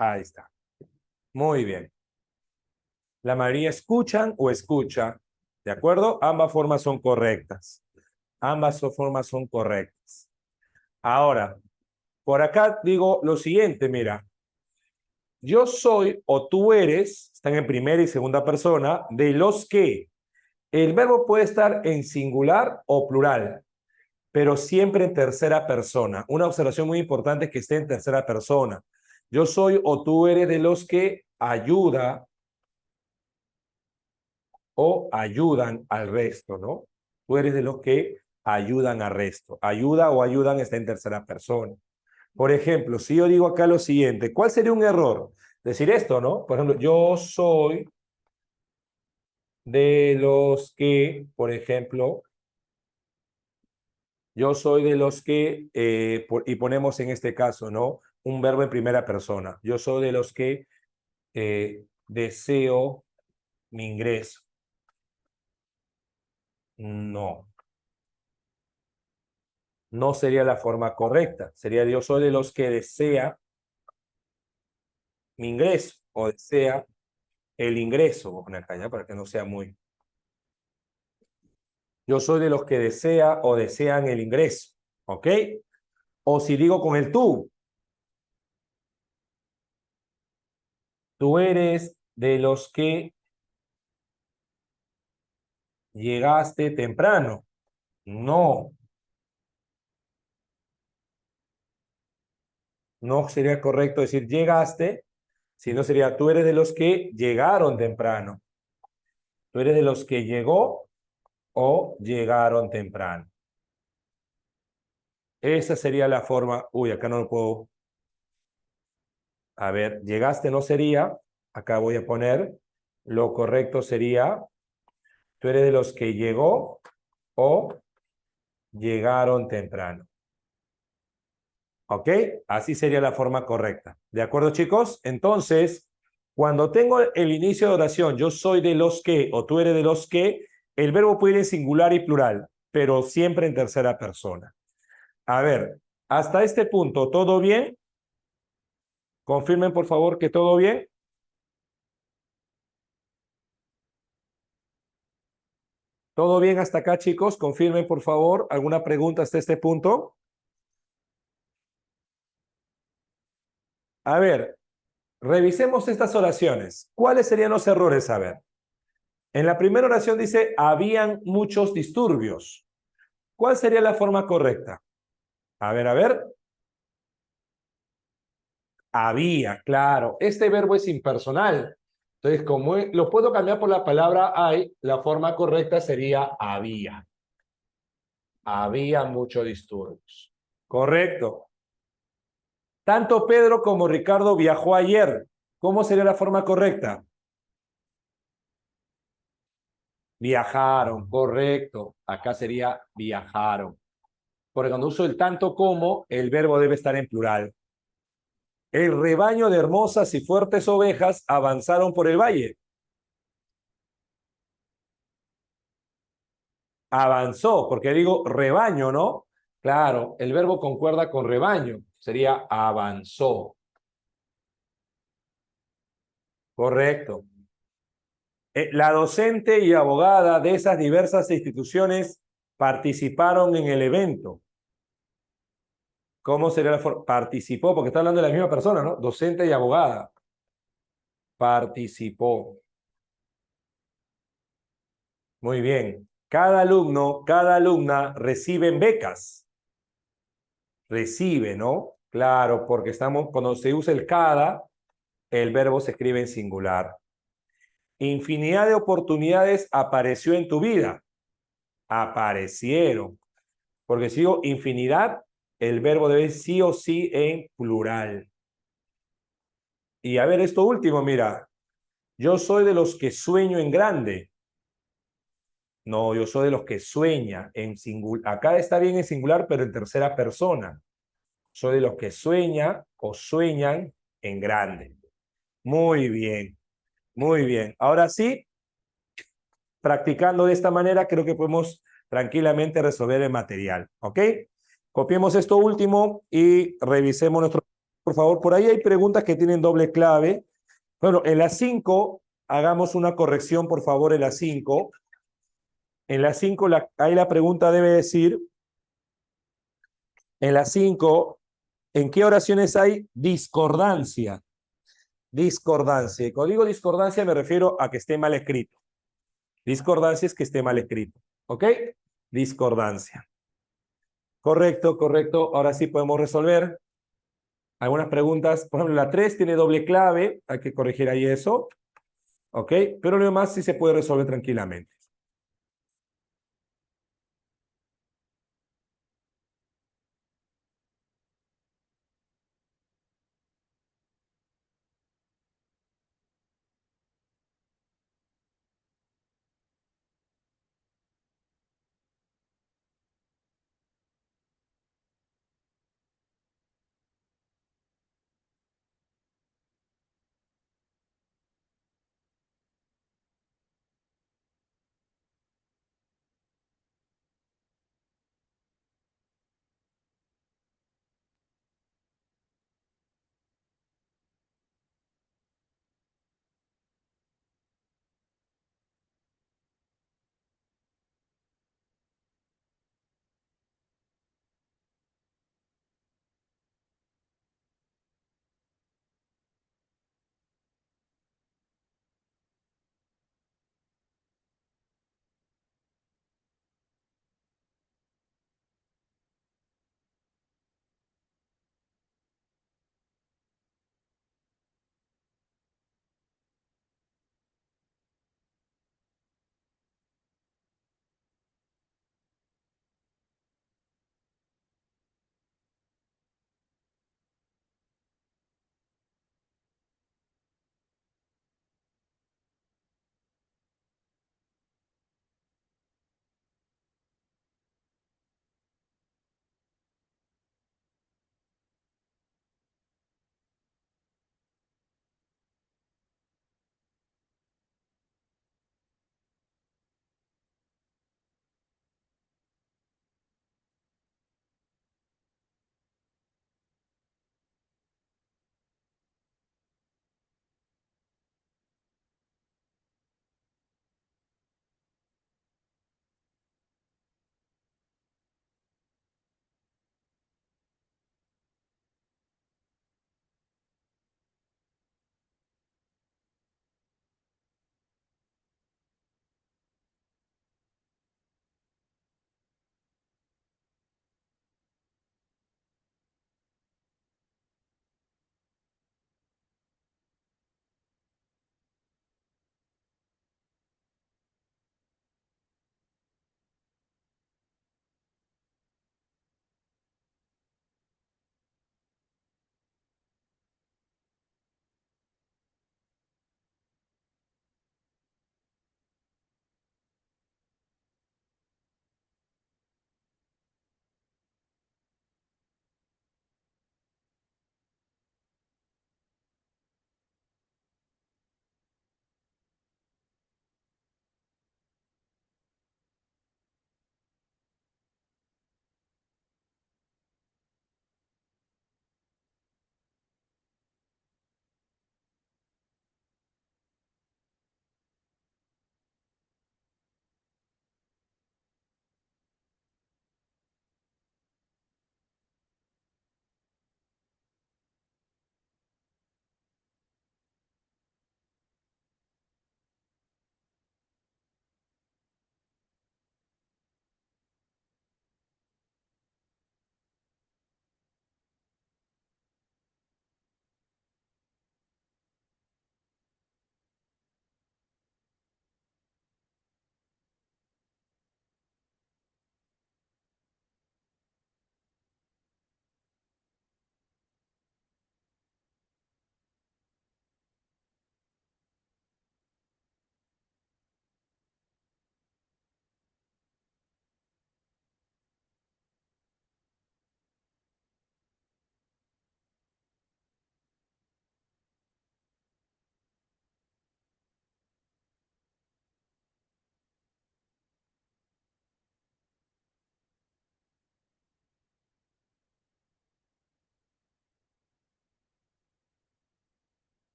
[SPEAKER 1] Ahí está. Muy bien. La mayoría escuchan o escucha. ¿De acuerdo? Ambas formas son correctas. Formas son correctas. Ahora, por acá digo lo siguiente, mira. Yo soy o tú eres, están en primera y segunda persona, de los que. El verbo puede estar en singular o plural, pero siempre en tercera persona. Una observación muy importante es que esté en tercera persona. Yo soy o tú eres de los que ayuda o ayudan al resto, ¿no? Tú eres de los que ayudan al resto. Ayuda o ayudan está en tercera persona. Por ejemplo, si yo digo acá lo siguiente, ¿cuál sería un error? Decir esto, ¿no? Por ejemplo, yo soy de los que, por ejemplo, yo soy de los que, y ponemos en este caso, ¿no? Un verbo en primera persona. Yo soy de los que deseo mi ingreso. No, no sería la forma correcta. Sería yo soy de los que desea mi ingreso o desea el ingreso. Voy a poner acá ya para que no sea muy. Yo soy de los que desea o desean el ingreso. ¿Ok? O si digo con el tú eres de los que llegaste temprano. No, no sería correcto decir llegaste, sino sería tú eres de los que llegaron temprano. Tú eres de los que llegó o llegaron temprano. Esa sería la forma. Uy, acá no lo puedo. A ver, llegaste no sería. Acá voy a poner. Lo correcto sería tú eres de los que llegó o llegaron temprano. ¿Ok? Así sería la forma correcta. ¿De acuerdo, chicos? Entonces, cuando tengo el inicio de oración, yo soy de los que o tú eres de los que, el verbo puede ir en singular y plural, pero siempre en tercera persona. A ver, hasta este punto, ¿todo bien? Confirmen, por favor, que todo bien. ¿Todo bien hasta acá, chicos? Confirmen, por favor, alguna pregunta hasta este punto. A ver, revisemos estas oraciones. ¿Cuáles serían los errores? A ver, en la primera oración dice, habían muchos disturbios. ¿Cuál sería la forma correcta? A ver. Había, claro. Este verbo es impersonal. Entonces, como lo puedo cambiar por la palabra hay, la forma correcta sería había. Había muchos disturbios. Correcto. Tanto Pedro como Ricardo viajó ayer. ¿Cómo sería la forma correcta? Viajaron, correcto. Acá sería viajaron. Porque cuando uso el tanto como, el verbo debe estar en plural. El rebaño de hermosas y fuertes ovejas avanzaron por el valle. Avanzó, porque digo rebaño, ¿no? Claro, el verbo concuerda con rebaño. Sería avanzó. Correcto. La docente y abogada de esas diversas instituciones participaron en el evento. ¿Cómo sería la forma? Participó, porque está hablando de la misma persona, ¿no? Docente y abogada. Participó. Muy bien. Cada alumno, cada alumna reciben becas. Recibe, ¿no? Claro, porque estamos, cuando se usa el cada, el verbo se escribe en singular. Infinidad de oportunidades apareció en tu vida. Aparecieron. Porque si digo infinidad, el verbo debe sí o sí en plural. Y a ver, esto último, mira. Yo soy de los que sueño en grande. No, yo soy de los que sueña en singular. Acá está bien en singular, pero en tercera persona. Soy de los que sueña o sueñan en grande. Muy bien, muy bien. Ahora sí, practicando de esta manera, creo que podemos tranquilamente resolver el material. ¿Ok? Copiemos esto último y revisemos nuestro... Por favor, por ahí hay preguntas que tienen doble clave. Bueno, en la 5, hagamos una corrección, por favor, en la 5. En la 5, ahí la pregunta debe decir, en la 5, ¿en qué oraciones hay discordancia? Discordancia. Y cuando digo discordancia me refiero a que esté mal escrito. Discordancia es que esté mal escrito. ¿Ok? Discordancia. Correcto, correcto. Ahora sí podemos resolver algunas preguntas. Por ejemplo, la 3 tiene doble clave. Hay que corregir ahí eso. ¿Ok? Pero lo demás sí se puede resolver tranquilamente.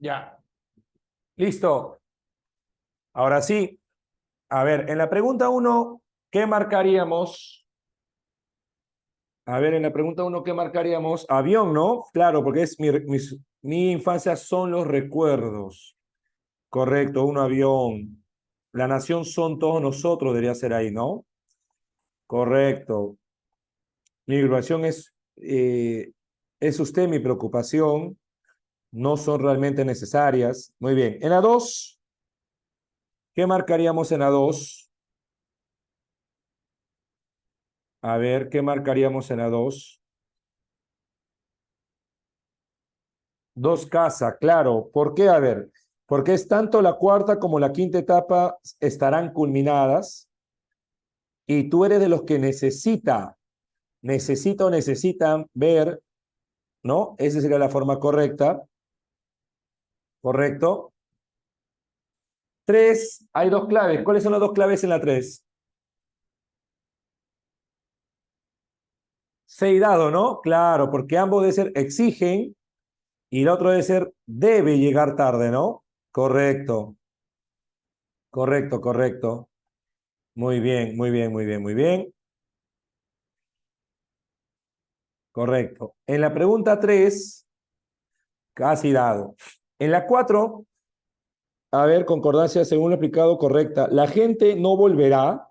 [SPEAKER 1] Ya. Listo. Ahora sí. A ver, en la pregunta 1, ¿qué marcaríamos? A ver, en la pregunta 1, ¿qué marcaríamos? Avión, ¿no? Claro, porque es mi infancia son los recuerdos. Correcto, un avión. La nación son todos nosotros, debería ser ahí, ¿no? Correcto. Mi preocupación es usted mi preocupación. No son realmente necesarias. Muy bien. En la 2, ¿qué marcaríamos en la 2? A ver, ¿qué marcaríamos en la 2? Dos casas, claro. ¿Por qué? A ver, porque es tanto la cuarta como la quinta etapa estarán culminadas y tú eres de los que necesitan ver, ¿no? Esa sería la forma correcta. ¿Correcto? 3, hay dos claves. ¿Cuáles son las dos claves en la 3? Seis dado, ¿no? Claro, porque ambos deben ser exigen y el otro debe ser debe llegar tarde, ¿no? Correcto, correcto, correcto. Muy bien, muy bien, muy bien, muy bien. Correcto. En la pregunta 3, casi dado. En la 4, a ver, concordancia según lo explicado correcta. La gente no volverá.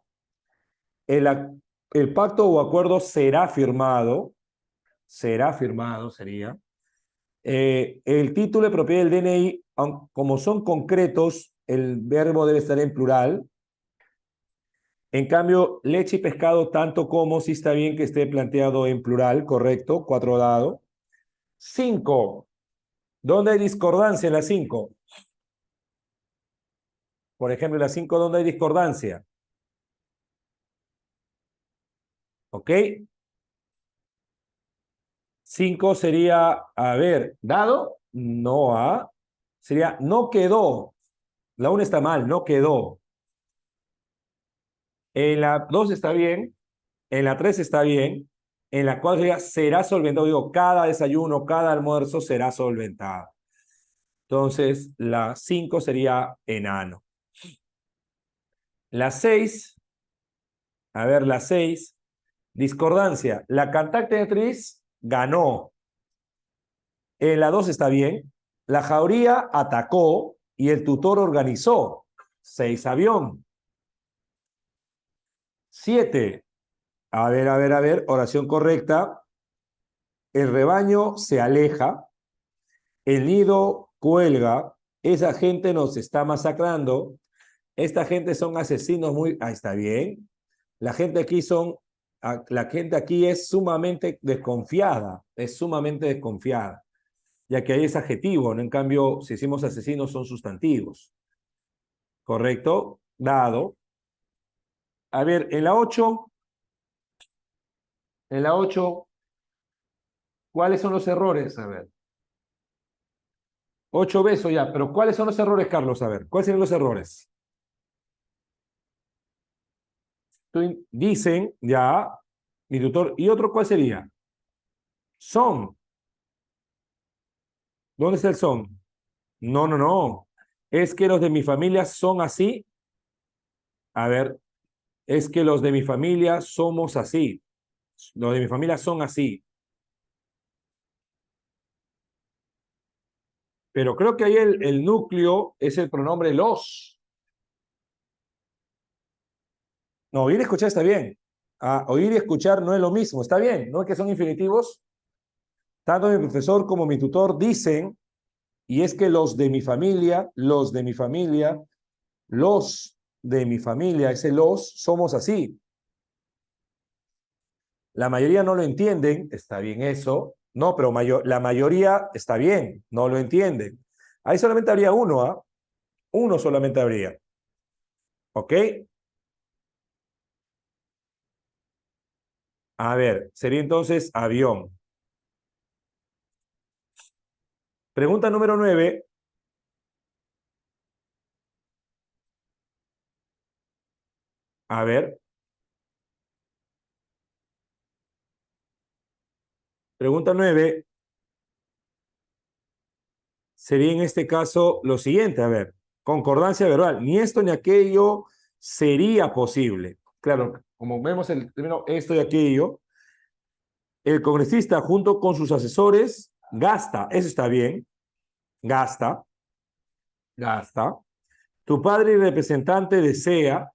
[SPEAKER 1] El, el pacto o acuerdo será firmado. Será firmado, sería. El título de propiedad del DNI, como son concretos, el verbo debe estar en plural. En cambio, leche y pescado, tanto como, sí está bien que esté planteado en plural, correcto, 4 dado. 5. ¿Dónde hay discordancia en la 5? Por ejemplo, en la 5, ¿dónde hay discordancia? ¿Ok? 5 sería, a ver, ¿dado? No, ¿ah? Sería, no quedó. La 1 está mal, no quedó. En la 2 está bien, en la 3 está bien, en la 4 sería, será solventado. Digo, cada desayuno, cada almuerzo será solventado. Entonces, la 5 sería enano. La 6, a ver, la 6, discordancia. La cantante de actriz ganó. En la 2 está bien. La jauría atacó y el tutor organizó. 6 avión. 7. A ver. Oración correcta. El rebaño se aleja. El nido cuelga. Esa gente nos está masacrando. Esta gente son asesinos muy... Ahí está bien. La gente aquí la gente aquí es sumamente desconfiada. Es sumamente desconfiada. Ya que ahí es adjetivo, ¿no? En cambio, si decimos asesinos, son sustantivos. ¿Correcto? Dado. A ver, en la 8, ¿cuáles son los errores? A ver, 8 besos ya, pero ¿cuáles son los errores, Carlos? A ver, ¿cuáles serían los errores? Dicen, ya, mi tutor, ¿y otro cuál sería? Son. ¿Dónde está el son? No, no, no. Es que los de mi familia son así. A ver, es que los de mi familia somos así. Los de mi familia son así. Pero creo que ahí el núcleo es el pronombre los. No, oír y escuchar está bien. Ah, oír y escuchar no es lo mismo, está bien, no es que son infinitivos. Tanto mi profesor como mi tutor dicen, y es que los de mi familia, ese los, somos así. La mayoría no lo entienden, está bien eso. No, pero la mayoría está bien, no lo entienden. Ahí solamente habría uno, ¿ah? Uno solamente habría. ¿Ok? A ver, sería entonces avión. Pregunta número 9. A ver, pregunta 9. sería en este caso lo siguiente, a ver, concordancia verbal, ni esto ni aquello sería posible. Claro, como vemos el término esto y aquello, el congresista junto con sus asesores gasta, eso está bien, gasta, gasta. Tu padre y representante desea,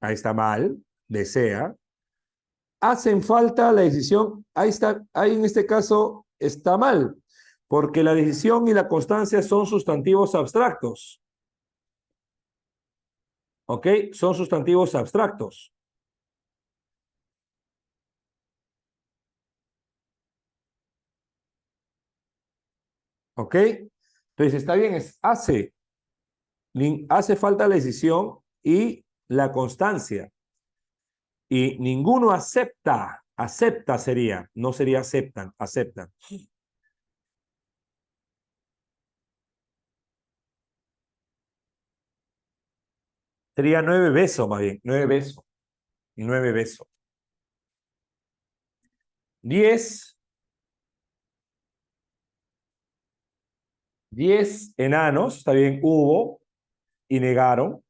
[SPEAKER 1] ahí está mal, desea. Hacen falta la decisión, ahí está, ahí en este caso está mal, porque la decisión y la constancia son sustantivos abstractos. ¿Ok? Son sustantivos abstractos. ¿Ok? Entonces está bien, es hace. Hace falta la decisión y la constancia. Y ninguno acepta. Acepta sería, no sería aceptan, aceptan. Sería 9 besos más bien, 9 besos. 9 besos. 10. 10 enanos, está bien, hubo y negaron.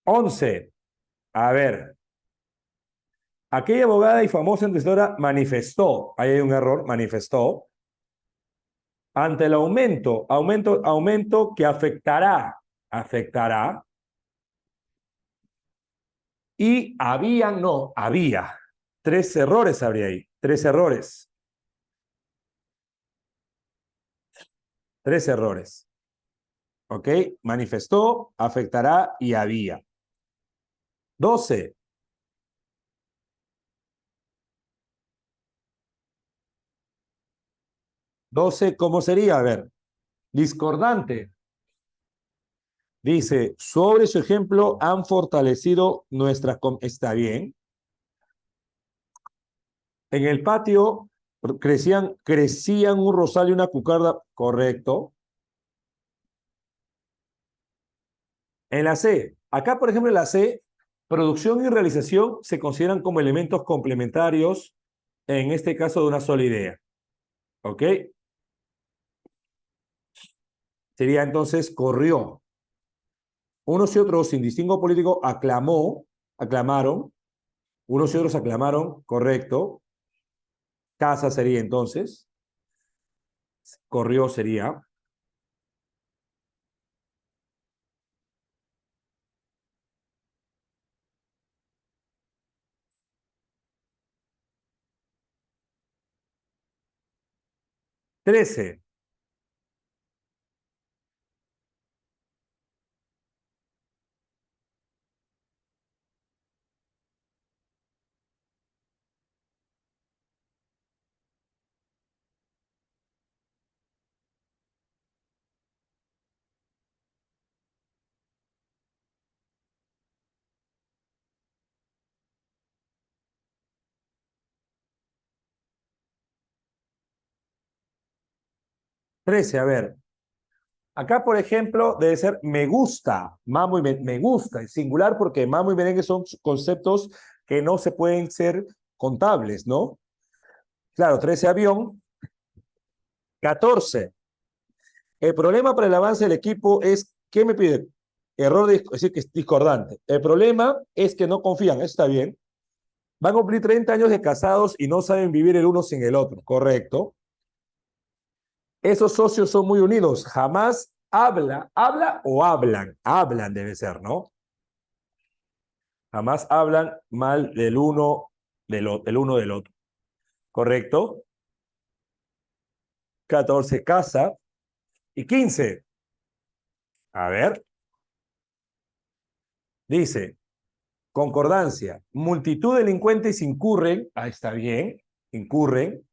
[SPEAKER 1] 11. A ver. Aquella abogada y famosa entendedora manifestó, ahí hay un error, manifestó, ante el aumento que afectará, y había. 3 errores habría ahí, 3 errores. 3 errores. ¿Ok? Manifestó, afectará y había. 12. 12, ¿cómo sería? A ver, discordante. Dice, sobre su ejemplo han fortalecido nuestra... Está bien. En el patio crecían un rosal y una cucarda. Correcto. En la C. Acá, por ejemplo, en la C, producción y realización se consideran como elementos complementarios, en este caso de una sola idea. ¿Ok? Sería entonces corrió. Unos y otros, sin distingo político, aclamaron. Unos y otros aclamaron, correcto. Casa sería entonces. Corrió sería. 13. 13, a ver. Acá, por ejemplo, debe ser me gusta, mamo y me gusta, es singular porque mamo y merengue son conceptos que no se pueden ser contables, ¿no? Claro, 13 avión. 14. El problema para el avance del equipo es, ¿qué me pide? Error, es decir, que es discordante. El problema es que no confían, eso está bien. Van a cumplir 30 años de casados y no saben vivir el uno sin el otro, correcto. Esos socios son muy unidos, jamás habla o hablan debe ser, ¿no? Jamás hablan mal del uno del otro. ¿Correcto? 14, casa. Y 15. A ver. Dice, concordancia. Multitud de delincuentes incurren. Ah, está bien. Incurren.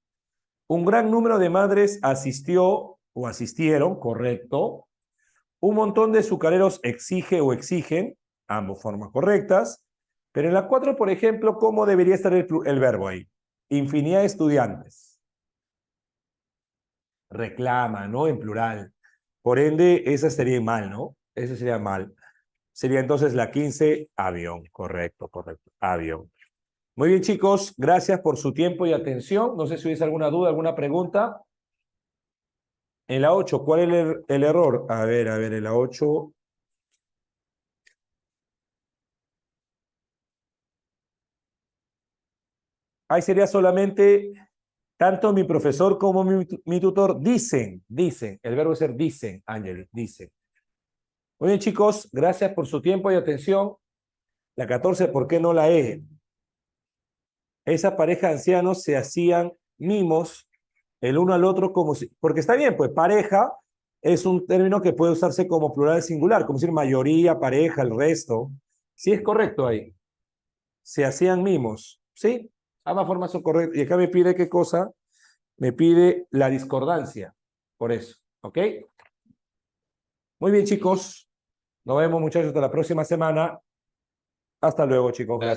[SPEAKER 1] Un gran número de madres asistió o asistieron. Correcto. Un montón de azucareros exige o exigen. Ambos formas correctas. Pero en la 4, por ejemplo, ¿cómo debería estar el verbo ahí? Infinidad de estudiantes. Reclama, ¿no? En plural. Por ende, esa sería mal, ¿no? Esa sería mal. Sería entonces la 15, avión. Correcto, correcto. Avión. Muy bien, chicos. Gracias por su tiempo y atención. No sé si hubiese alguna duda, alguna pregunta. En la 8, ¿cuál es el error? A ver, en la 8. Ahí sería solamente, tanto mi profesor como mi tutor dicen. El verbo es ser dicen, Ángel, dicen. Muy bien, chicos, gracias por su tiempo y atención. La 14, ¿por qué no la E? Esa pareja de ancianos se hacían mimos el uno al otro como si, porque está bien, pues pareja es un término que puede usarse como plural singular, como decir mayoría, pareja, el resto. Sí es correcto ahí. Se hacían mimos, ¿sí? Ambas formas son correctas. Y acá me pide qué cosa, me pide la discordancia, por eso, ¿ok? Muy bien, chicos. Nos vemos, muchachos, hasta la próxima semana. Hasta luego, chicos. Gracias.